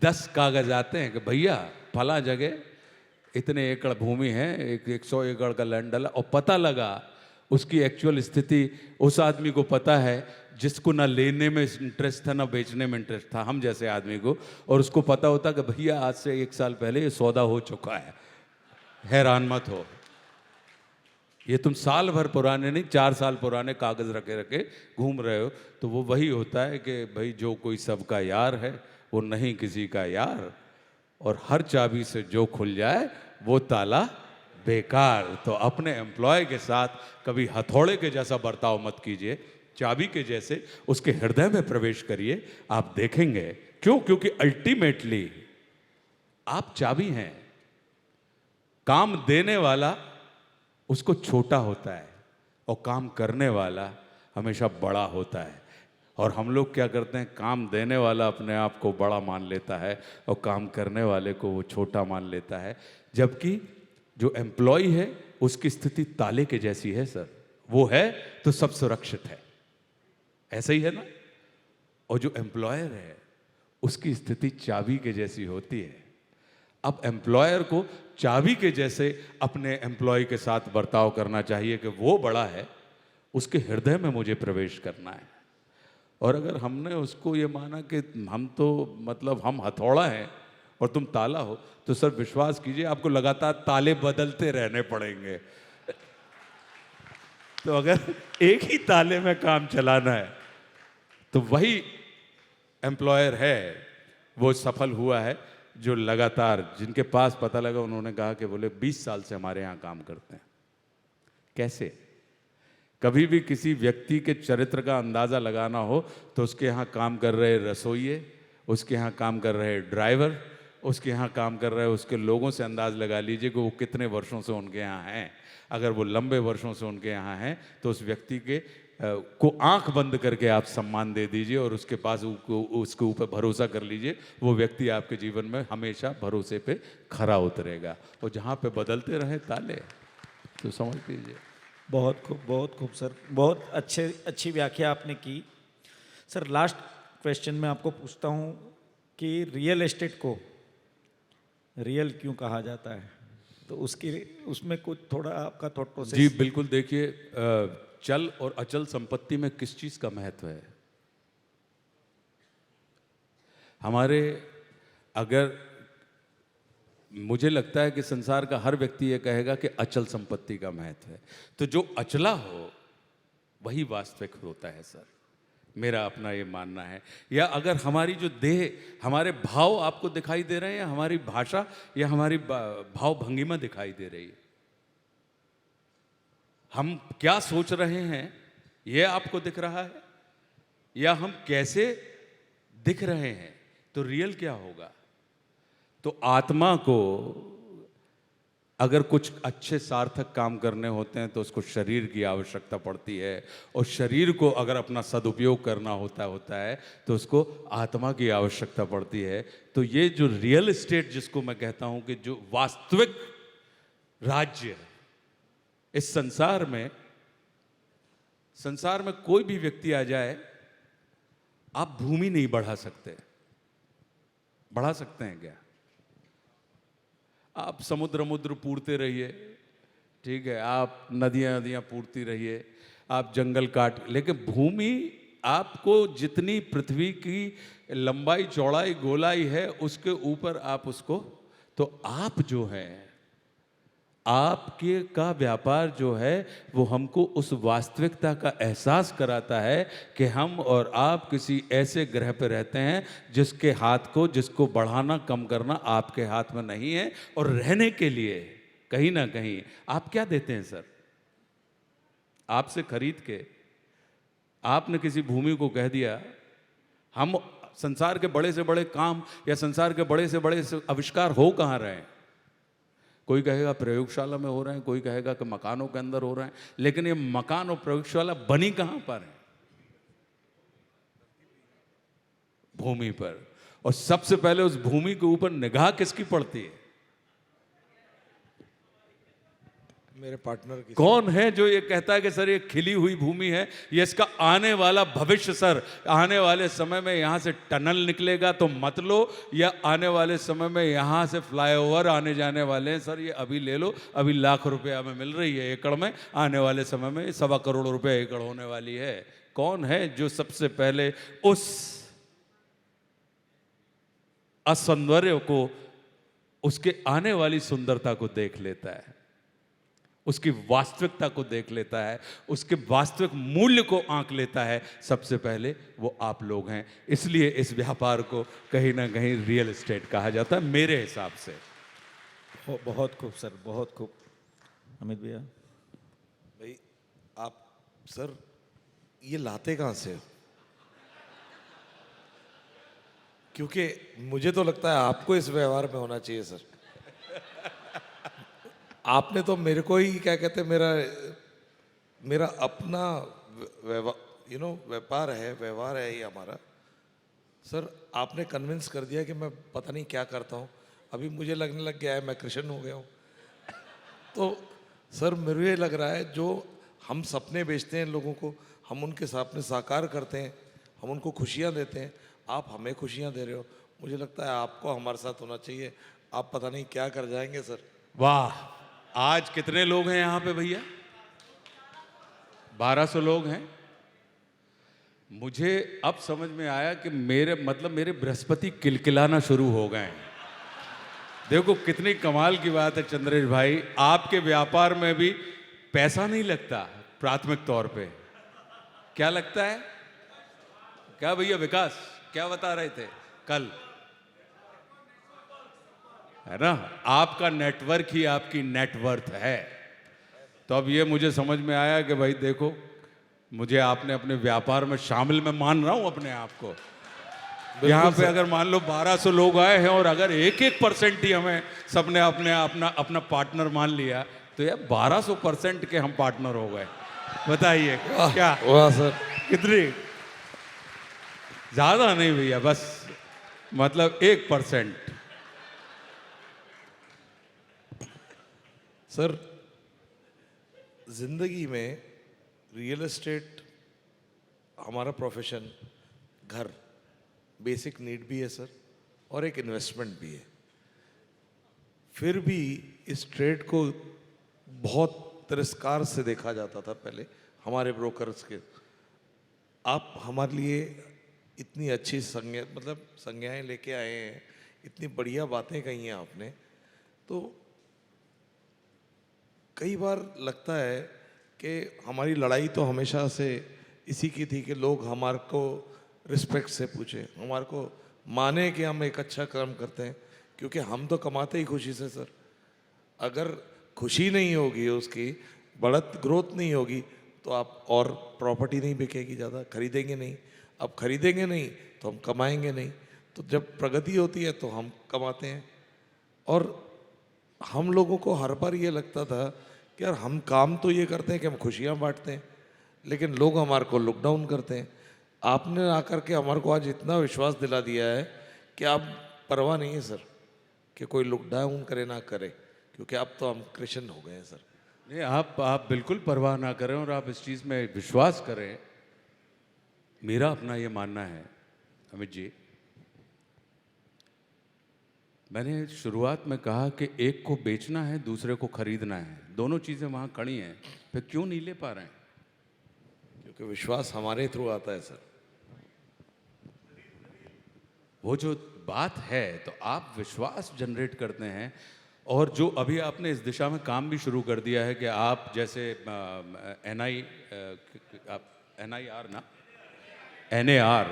10 कागज आते हैं कि भैया फला जगह इतने एकड़ भूमि है, 100 एकड़ का लैंड डला, और पता लगा उसकी एक्चुअल स्थिति उस आदमी को पता है जिसको ना लेने में इंटरेस्ट था ना बेचने में इंटरेस्ट था, हम जैसे आदमी को, और उसको पता होता कि भैया आज से 1 साल पहले ये सौदा हो चुका है। हैरान मत हो, ये तुम साल भर पुराने नहीं 4 साल पुराने कागज रखे रखे घूम रहे हो। तो वो वही होता है कि भाई जो कोई सबका यार है वो नहीं किसी का यार, और हर चाबी से जो खुल जाए वो ताला बेकार। तो अपने एम्प्लॉय के साथ कभी हथौड़े के जैसा बर्ताव मत कीजिए, चाबी के जैसे उसके हृदय में प्रवेश करिए। आप देखेंगे क्यों, क्योंकि अल्टीमेटली आप चाबी हैं। काम देने वाला उसको छोटा होता है और काम करने वाला हमेशा बड़ा होता है। और हम लोग क्या करते हैं, काम देने वाला अपने आप को बड़ा मान लेता है और काम करने वाले को वो छोटा मान लेता है। जबकि जो एम्प्लॉय है उसकी स्थिति ताले के जैसी है सर, वो है तो सब सुरक्षित है, ऐसा ही है ना। और जो एम्प्लॉयर है उसकी स्थिति चाबी के जैसी होती है। अब एम्प्लॉयर को चाबी के जैसे अपने एम्प्लॉय के साथ बर्ताव करना चाहिए कि वो बड़ा है, उसके हृदय में मुझे प्रवेश करना है। और अगर हमने उसको ये माना कि हम तो मतलब हम हथौड़ा हैं और तुम ताला हो, तो सर विश्वास कीजिए आपको लगातार ताले बदलते रहने पड़ेंगे। तो अगर एक ही ताले में काम चलाना है तो वही एम्प्लॉयर है वो सफल हुआ है, जो लगातार, जिनके पास पता लगा उन्होंने कहा कि बोले 20 साल से हमारे यहाँ काम करते हैं। कैसे? कभी भी किसी व्यक्ति के चरित्र का अंदाज़ा लगाना हो तो उसके यहाँ काम कर रहे रसोइये, उसके यहाँ काम कर रहे ड्राइवर, उसके यहाँ काम कर रहे उसके लोगों से अंदाज़ लगा लीजिए कि वो कितने वर्षों से उनके यहाँ हैं। अगर वो लंबे वर्षों से उनके यहाँ हैं तो उस व्यक्ति के को आंख बंद करके आप सम्मान दे दीजिए और उसके पास उसके ऊपर भरोसा कर लीजिए। वो व्यक्ति आपके जीवन में हमेशा भरोसे पे खरा उतरेगा। और जहाँ पे बदलते रहे ताले, तो समझ लीजिए। बहुत खूब सर, बहुत अच्छी व्याख्या आपने की। सर लास्ट क्वेश्चन मैं आपको पूछता हूँ कि रियल एस्टेट को रियल क्यों कहा जाता है, तो उसमें कुछ थोड़ा आपका थॉट प्रोसेस। जी बिल्कुल, देखिए चल और अचल संपत्ति में किस चीज़ का महत्व है। हमारे, अगर मुझे लगता है कि संसार का हर व्यक्ति ये कहेगा कि अचल संपत्ति का महत्व है, तो जो अचला हो वही वास्तविक होता है सर, मेरा अपना ये मानना है। या अगर हमारी जो देह, हमारे भाव आपको दिखाई दे रहे हैं, या हमारी भाषा या हमारी भाव भंगिमा दिखाई दे रही है, हम क्या सोच रहे हैं ये आपको दिख रहा है, या हम कैसे दिख रहे हैं, तो रियल क्या होगा। तो आत्मा को अगर कुछ अच्छे सार्थक काम करने होते हैं तो उसको शरीर की आवश्यकता पड़ती है, और शरीर को अगर अपना सदुपयोग करना होता है तो उसको आत्मा की आवश्यकता पड़ती है। तो ये जो रियल एस्टेट जिसको मैं कहता हूं कि जो वास्तविक राज्य है इस संसार में कोई भी व्यक्ति आ जाए आप भूमि नहीं बढ़ा सकते। बढ़ा सकते हैं क्या? आप समुद्र मुद्र पूरते रहिए, ठीक है, आप नदियां नदियां पूरती रहिए, आप जंगल काट, लेकिन भूमि आपको जितनी पृथ्वी की लंबाई चौड़ाई गोलाई है उसके ऊपर आप उसको, तो आप जो है, आपके का व्यापार जो है वो हमको उस वास्तविकता का एहसास कराता है कि हम और आप किसी ऐसे ग्रह पर रहते हैं जिसके हाथ को, जिसको बढ़ाना कम करना आपके हाथ में नहीं है। और रहने के लिए कहीं ना कहीं आप क्या देते हैं सर? आपसे खरीद के आपने किसी भूमि को कह दिया, हम संसार के बड़े से बड़े काम या संसार के बड़े से बड़े आविष्कार हो कहाँ रहे हैं? कोई कहेगा प्रयोगशाला में हो रहे हैं, कोई कहेगा कि मकानों के अंदर हो रहे हैं, लेकिन ये मकान और प्रयोगशाला बनी कहां पर है? भूमि पर। और सबसे पहले उस भूमि के ऊपर निगाह किसकी पड़ती है? मेरे पार्टनर की। कौन है जो ये कहता है कि सर ये खिली हुई भूमि है, ये इसका आने वाला भविष्य, सर आने वाले समय में यहां से टनल निकलेगा तो मत लो, या आने वाले समय में यहां से फ्लाईओवर आने जाने वाले हैं, सर ये अभी ले लो, अभी लाख रुपए हमें मिल रही है एकड़ में, आने वाले समय में 1.25 करोड़ रुपए एकड़ होने वाली है। कौन है जो सबसे पहले उस असौंदर्य को, उसके आने वाली सुंदरता को देख लेता है, उसकी वास्तविकता को देख लेता है, उसके वास्तविक मूल्य को आंक लेता है? सबसे पहले वो आप लोग हैं। इसलिए इस व्यापार को कहीं ना कहीं रियल एस्टेट कहा जाता है मेरे हिसाब से। बहुत खूब सर, बहुत खूब। अमित भैया। भाई आप सर ये लाते कहाँ से हो? क्योंकि मुझे तो लगता है आपको इस व्यवहार में होना चाहिए सर। आपने तो मेरे को ही क्या कहते हैं, मेरा अपना व्यापार है, व्यवहार है ये हमारा। सर आपने कन्विंस कर दिया कि मैं पता नहीं क्या करता हूँ, अभी मुझे लगने लग गया है मैं कृष्ण हो गया हूँ। तो सर मुझे लग रहा है जो हम सपने बेचते हैं लोगों को, हम उनके सपने साकार करते हैं, हम उनको खुशियाँ देते हैं, आप हमें खुशियाँ दे रहे हो। मुझे लगता है आपको हमारे साथ होना चाहिए। आप पता नहीं क्या कर जाएंगे सर। वाह, आज कितने लोग हैं यहां पे भैया? 1200 लोग हैं। मुझे अब समझ में आया कि मेरे बृहस्पति किलकिलाना शुरू हो गए हैं। देखो कितनी कमाल की बात है चंद्रेश भाई, आपके व्यापार में भी पैसा नहीं लगता प्राथमिक तौर पे। क्या लगता है? क्या भैया विकास क्या बता रहे थे कल? है ना, आपका नेटवर्क ही आपकी नेटवर्थ है। तो अब ये मुझे समझ में आया कि भाई देखो, मुझे आपने अपने व्यापार में शामिल, मैं मान रहा हूं अपने आप को। यहाँ पे अगर मान लो 1200 लोग आए हैं और अगर 1% ही हमें सबने अपना पार्टनर मान लिया, तो यार 1200% के हम पार्टनर हो गए। बताइए क्या? वाह सर, कितनी ज्यादा नहीं भैया, बस मतलब 1%। सर जिंदगी में रियल एस्टेट हमारा प्रोफेशन, घर बेसिक नीड भी है सर, और एक इन्वेस्टमेंट भी है। फिर भी इस ट्रेड को बहुत तिरस्कार से देखा जाता था पहले हमारे ब्रोकर्स के। आप हमारे लिए इतनी अच्छी संज्ञाएं लेके आए हैं, इतनी बढ़िया बातें कही हैं आपने, तो कई बार लगता है कि हमारी लड़ाई तो हमेशा से इसी की थी कि लोग हमारे को रिस्पेक्ट से पूछे, हमारे को माने कि हम एक अच्छा काम करते हैं, क्योंकि हम तो कमाते ही खुशी से सर। अगर खुशी नहीं होगी, उसकी बढ़त ग्रोथ नहीं होगी, तो आप और प्रॉपर्टी नहीं बिकेगी, ज़्यादा खरीदेंगे नहीं। अब खरीदेंगे नहीं तो हम कमाएंगे नहीं। तो जब प्रगति होती है तो हम कमाते हैं। और हम लोगों को हर बार ये लगता था कि यार हम काम तो ये करते हैं कि हम खुशियाँ बांटते हैं, लेकिन लोग हमारे को लुक डाउन करते हैं। आपने आकर के हमारे को आज इतना विश्वास दिला दिया है कि आप परवाह नहीं है सर कि कोई लुक डाउन करे ना करे, क्योंकि अब तो हम कृष्ण हो गए हैं सर। नहीं, आप बिल्कुल परवाह ना करें और आप इस चीज़ में विश्वास करें। मेरा अपना ये मानना है अमित जी, मैंने शुरुआत में कहा कि एक को बेचना है, दूसरे को खरीदना है, दोनों चीज़ें वहाँ खड़ी हैं, फिर क्यों नहीं ले पा रहे हैं? क्योंकि विश्वास हमारे थ्रू आता है सर। वो जो बात है, तो आप विश्वास जनरेट करते हैं, और जो अभी आपने इस दिशा में काम भी शुरू कर दिया है कि आप जैसे NAR,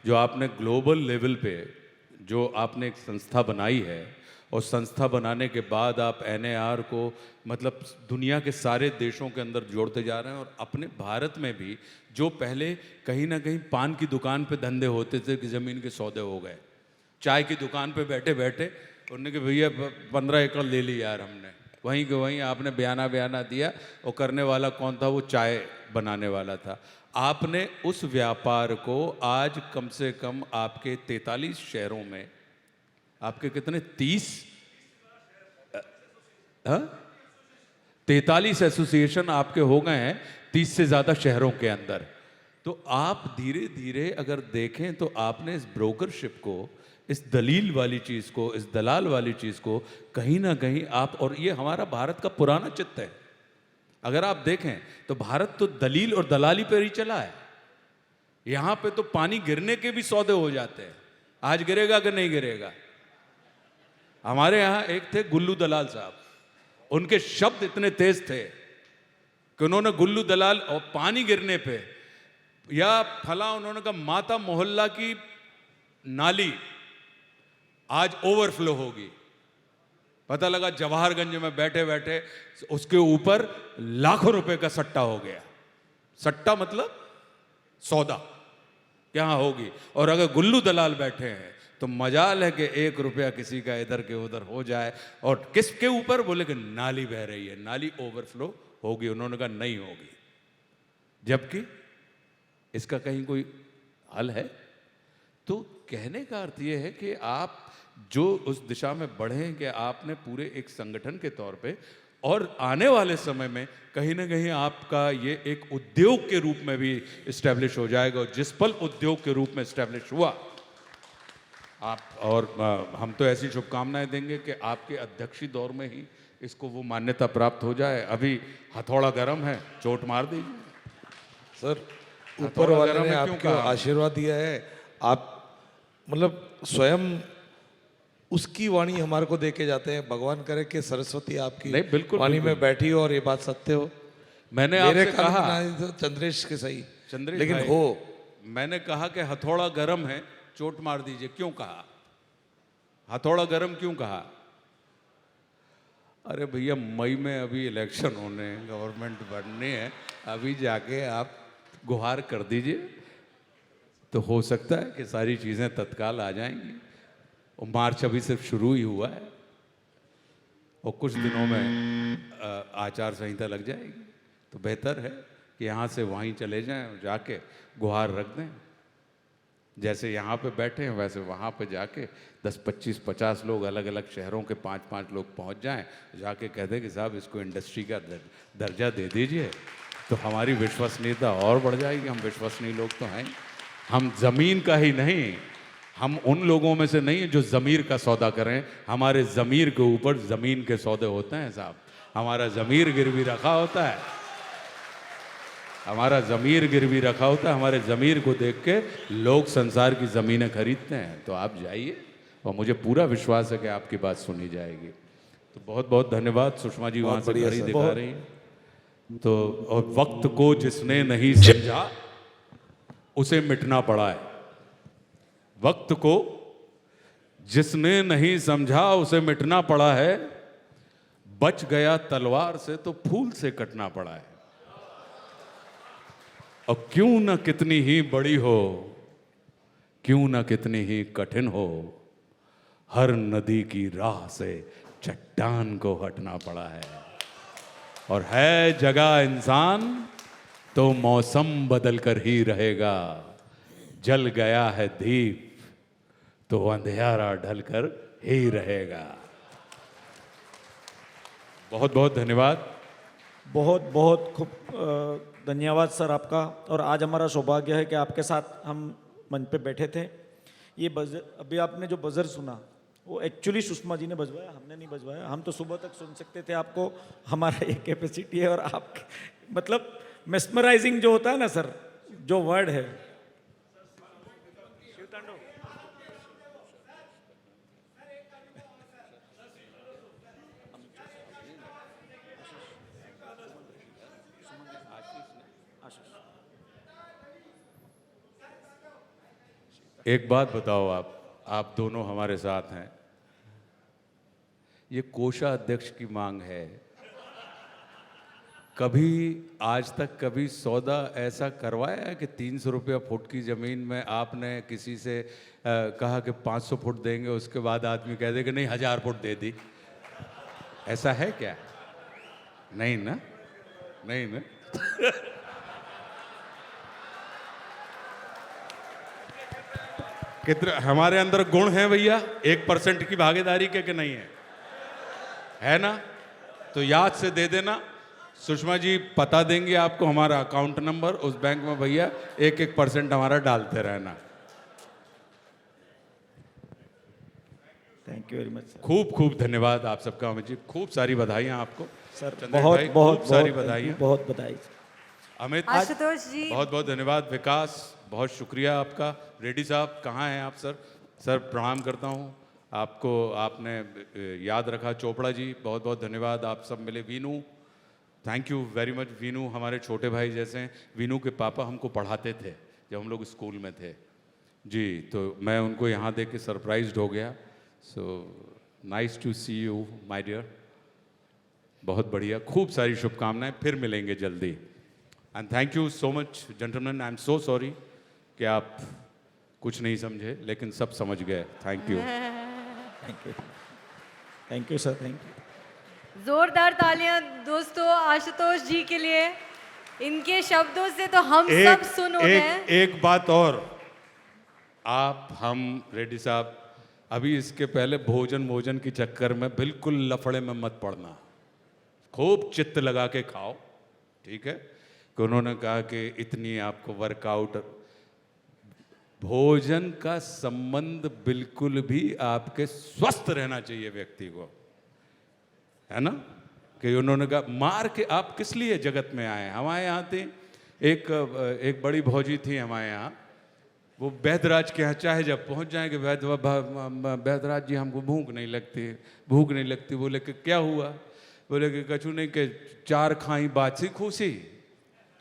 जो आपने ग्लोबल लेवल पे जो आपने एक संस्था बनाई है, और संस्था बनाने के बाद आप NAR को मतलब दुनिया के सारे देशों के अंदर जोड़ते जा रहे हैं, और अपने भारत में भी जो पहले कहीं ना कहीं पान की दुकान पे धंधे होते थे कि ज़मीन के सौदे हो गए, चाय की दुकान पे बैठे बैठे उन्होंने कि भैया 15 एकड़ ले ली यार हमने, वहीं के वहीं आपने बयाना दिया, और करने वाला कौन था? वो चाय बनाने वाला था। आपने उस व्यापार को आज कम से कम आपके 43 शहरों में, आपके कितने 43 एसोसिएशन आपके हो गए हैं 30 से ज़्यादा शहरों के अंदर। तो आप धीरे धीरे अगर देखें तो आपने इस ब्रोकरशिप को, इस दलील वाली चीज़ को, इस दलाल वाली चीज़ को कहीं ना कहीं आप, और ये हमारा भारत का पुराना चित्त है, अगर आप देखें तो भारत तो दलील और दलाली पर ही चला है। यहाँ पे तो पानी गिरने के भी सौदे हो जाते हैं, आज गिरेगा कि नहीं गिरेगा। हमारे यहाँ एक थे गुल्लू दलाल साहब, उनके शब्द इतने तेज थे कि उन्होंने गुल्लू दलाल और पानी गिरने पे, या फला उन्होंने कहा माता मोहल्ला की नाली आज ओवरफ्लो होगी, पता लगा जवाहरगंज में बैठे बैठे उसके ऊपर लाखों रुपए का सट्टा हो गया। सट्टा मतलब सौदा क्या होगी, और अगर गुल्लू दलाल बैठे हैं तो मजाल है कि 1 रुपया किसी का इधर के उधर हो जाए। और किसके ऊपर? बोले कि नाली बह रही है, नाली ओवरफ्लो होगी। उन्होंने कहा नहीं होगी, जबकि इसका कहीं कोई हल है? तो कहने का अर्थ यह है कि आप जो उस दिशा में बढ़ें कि आपने पूरे एक संगठन के तौर पे, और आने वाले समय में कहीं ना कहीं आपका ये एक उद्योग के रूप में भी इस्टेब्लिश हो जाएगा, और जिस पल उद्योग के रूप में इस्टेब्लिश हुआ आप, और हम तो ऐसी शुभकामनाएं देंगे कि आपके अध्यक्षीय दौर में ही इसको वो मान्यता प्राप्त हो जाए। अभी हथौड़ा गर्म है, चोट मार दीजिए सर। ऊपर वाले ने आपको आशीर्वाद दिया है, आप मतलब स्वयं उसकी वाणी हमारे को दे के जाते हैं। भगवान करे कि सरस्वती आपकी नहीं, बिल्कुल, वाणी बिल्कुल। में बैठी हो और ये बात सत्य हो। मैंने मेरे आपसे कान कहा, में ना तो चंद्रेश के सही, चंद्रेश लेकिन भाई, हो, मैंने कहा कि हथौड़ा गर्म है, चोट मार दीजिए। क्यों कहा हथौड़ा गर्म, क्यों कहा? अरे भैया मई में अभी इलेक्शन होने हैं, गवर्नमेंट बननी है, अभी जाके आप गुहार कर दीजिए तो हो सकता है कि सारी चीज़ें तत्काल आ जाएंगी। और मार्च अभी सिर्फ शुरू ही हुआ है, और कुछ दिनों में आचार संहिता लग जाएगी। तो बेहतर है कि यहाँ से वहीं चले जाएं, जाके गुहार रख दें। जैसे यहाँ पे बैठे हैं वैसे वहाँ पे जाके 10, 25, 50 लोग अलग अलग शहरों के 5-5 लोग पहुँच जाएं, जाके कह दें कि साहब इसको इंडस्ट्री का दर्जा दे दीजिए, तो हमारी विश्वसनीयता और बढ़ जाएगी। हम विश्वसनीय लोग तो हैं, हम ज़मीन का ही नहीं, हम उन लोगों में से नहीं जो ज़मीर का सौदा करें। हमारे ज़मीर के ऊपर ज़मीन के सौदे होते हैं साहब, हमारा ज़मीर गिरवी रखा होता है, हमारा ज़मीर गिरवी रखा होता है। हमारे ज़मीर को देख के लोग संसार की ज़मीनें खरीदते हैं। तो आप जाइए, और मुझे पूरा विश्वास है कि आपकी बात सुनी जाएगी। तो बहुत बहुत धन्यवाद। सुषमा जी वहाँ से घड़ी दिखा रही हैं। तो और वक्त को जिसने नहीं समझा उसे मिटना पड़ा है, वक्त को जिसने नहीं समझा उसे मिटना पड़ा है, बच गया तलवार से तो फूल से कटना पड़ा है। और क्यों न कितनी ही बड़ी हो, क्यों न कितनी ही कठिन हो, हर नदी की राह से चट्टान को हटना पड़ा है। और है जगह इंसान तो मौसम बदल कर ही रहेगा, जल गया है दीप तो अंधेरा ढलकर ही रहेगा। बहुत बहुत धन्यवाद। बहुत बहुत खूब धन्यवाद सर आपका। और आज हमारा सौभाग्य है कि आपके साथ हम मंच पे बैठे थे। ये बजर, अभी आपने जो बजर सुना वो एक्चुअली सुषमा जी ने बजवाया, हमने नहीं बजवाया। हम तो सुबह तक सुन सकते थे आपको, हमारा ये कैपेसिटी है। और आप मतलब मेस्मराइजिंग जो होता है ना सर, जो वर्ड है। एक बात बताओ, आप दोनों हमारे साथ हैं, ये कोषाध्यक्ष की मांग है। कभी आज तक कभी सौदा ऐसा करवाया है कि 300 रुपया फुट की ज़मीन में आपने किसी से कहा कि 500 फुट देंगे, उसके बाद आदमी कह दे कि नहीं 1000 फुट दे दी? ऐसा है क्या? नहीं ना, नहीं ना। कितने हमारे अंदर गुण हैं भैया 1% की भागीदारी के कि नहीं है ना? तो याद से दे देना। सुषमा जी पता देंगे आपको हमारा अकाउंट नंबर, उस बैंक में भैया 1% हमारा डालते रहना। Thank you very much sir. खूब खूब धन्यवाद आप सबका अमित जी, खूब सारी बधाइयाँ आपको सर चंद्र बहुत भाई, बहुत खूब सारी बहुत बधाइयाँ। बहुत बधाई। अमित आशुतोष जी, बहुत बहुत धन्यवाद। विकास बहुत शुक्रिया आपका। रेड्डी साहब कहाँ हैं आप सर? सर प्रणाम करता हूँ आपको, आपने याद रखा। चोपड़ा जी बहुत बहुत धन्यवाद, आप सब मिले। Veenu thank you very much. Veenu हमारे छोटे भाई जैसे हैं। वीनू के पापा हमको पढ़ाते थे जब हम लोग स्कूल में थे जी, तो मैं उनको यहाँ देख के सरप्राइज्ड हो गया। So nice to see you my dear. बहुत बढ़िया, खूब सारी शुभकामनाएं, फिर मिलेंगे जल्दी। And thank you so much gentleman. I am so sorry कि आप कुछ नहीं समझे, लेकिन सब समझ गए। Thank you. Thank you, thank you sir, thank you. जोरदार तालियां दोस्तों आशुतोष जी के लिए। इनके शब्दों से तो हम सब सुन हो गए। एक बात और, आप हम रेड्डी साहब अभी इसके पहले भोजन के चक्कर में बिल्कुल लफड़े में मत पड़ना। खूब चित्त लगा के खाओ, ठीक है? कि उन्होंने कहा कि इतनी आपको वर्कआउट, भोजन का संबंध बिल्कुल भी आपके स्वस्थ रहना चाहिए व्यक्ति को, है ना? कि उन्होंने कहा मार के आप किस लिए जगत में आए? हमारे यहाँ थी एक बड़ी भौजी थी हमारे यहाँ, वो वैद्यराज के यहाँ चाहे जब पहुँच जाएंगे, वैद्यराज जी हमको भूख नहीं लगती। बोले कि क्या हुआ? बोले कि कछु नहीं, कि 4 खाई बाछी खूसी,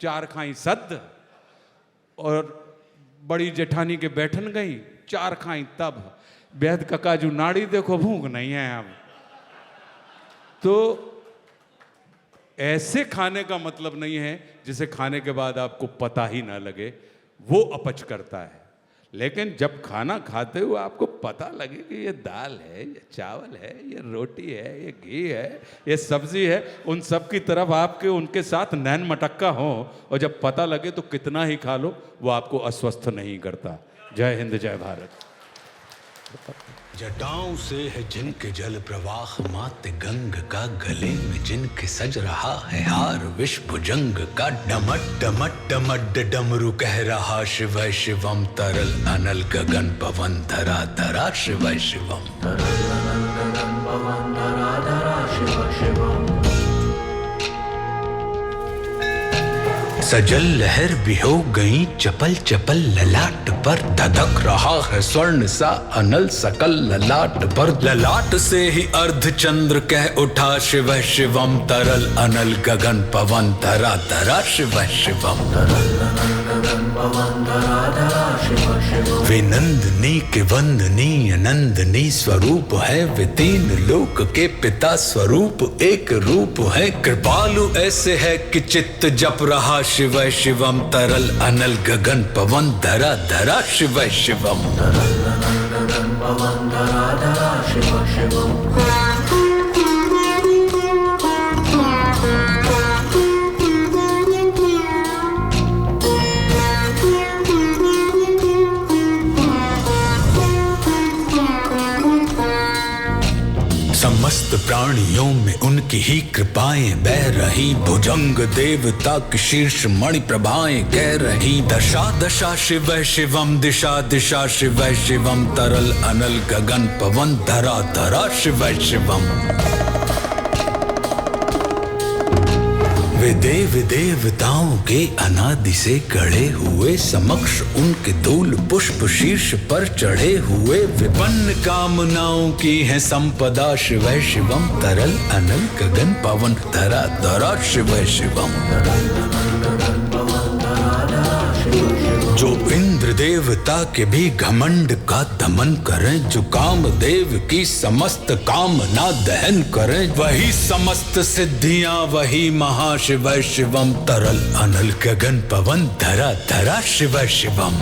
4 खाई सद, और बड़ी जेठानी के बैठन गई, 4 खाई तब। वैद्य का काजू नाड़ी देखो, भूख नहीं है अब। तो ऐसे खाने का मतलब नहीं है जिसे खाने के बाद आपको पता ही ना लगे, वो अपच करता है। लेकिन जब खाना खाते हुए आपको पता लगे कि ये दाल है, ये चावल है, ये रोटी है, ये घी है, ये सब्जी है, उन सब की तरफ आपके उनके साथ नैन मटक्का हो, और जब पता लगे तो कितना ही खा लो, वो आपको अस्वस्थ नहीं करता। जय हिंद, जय भारत। जटाओं से है जिनके जल प्रवाह, मात गंग का गले में जिनके सज रहा है हार, विश्व भुजंग का डमट डमट डमट डमरू कह रहा, शिव शिवम तरल अनल गगन पवन धरा धरा, शिव शिवम तरल अनल गगन पवन धरा धरा, शिव शिवम। सजल लहर भी हो गई चपल चपल, ललाट पर धधक रहा है स्वर्ण सा अनल सकल, ललाट पर ललाट से ही अर्ध चंद्र कह उठा, शिव शिवम तरल अनल गगन पवन धरा धरा, शिव शिवम तरल अनल गगन पवन धरा धरा, शिव शिवम। वे नंदनी के वंदनीय नंदनी स्वरूप है, वे 3 लोक के पिता स्वरूप एक रूप है, कृपालु ऐसे है कि चित्त जप रहा, शिव शिवम तरल अनल गगन पवन धरा धरा, शिव शिवम तरल अनल गगन पवन धरा धरा, शिव शिवम। समस्त प्राणियों में उनके उनकी ही कृपाएं बह रही, भुजंग देवता की शीर्ष मणि प्रभाएं कह रही। दशा दशा शिव शिवम, दिशा दिशा शिव शिवम, तरल अनल गगन पवन, धरा धरा शिव शिवम। वे देव देवताओं के अनादि से गढ़े हुए, समक्ष उनके धूल पुष्प शीर्ष पर चढ़े हुए। विपन्न कामनाओं की है संपदा, शिव शिवम, तरल अनल गगन पवन, धरा धरा शिव शिवम। जो इंद्र देवता के भी घमंड का दमन करें, जो कामदेव की समस्त कामना दहन करें, वही समस्त सिद्धियां, वही महाशिव शिवम, तरल अनल गगन पवन, धरा धरा शिव शिवम।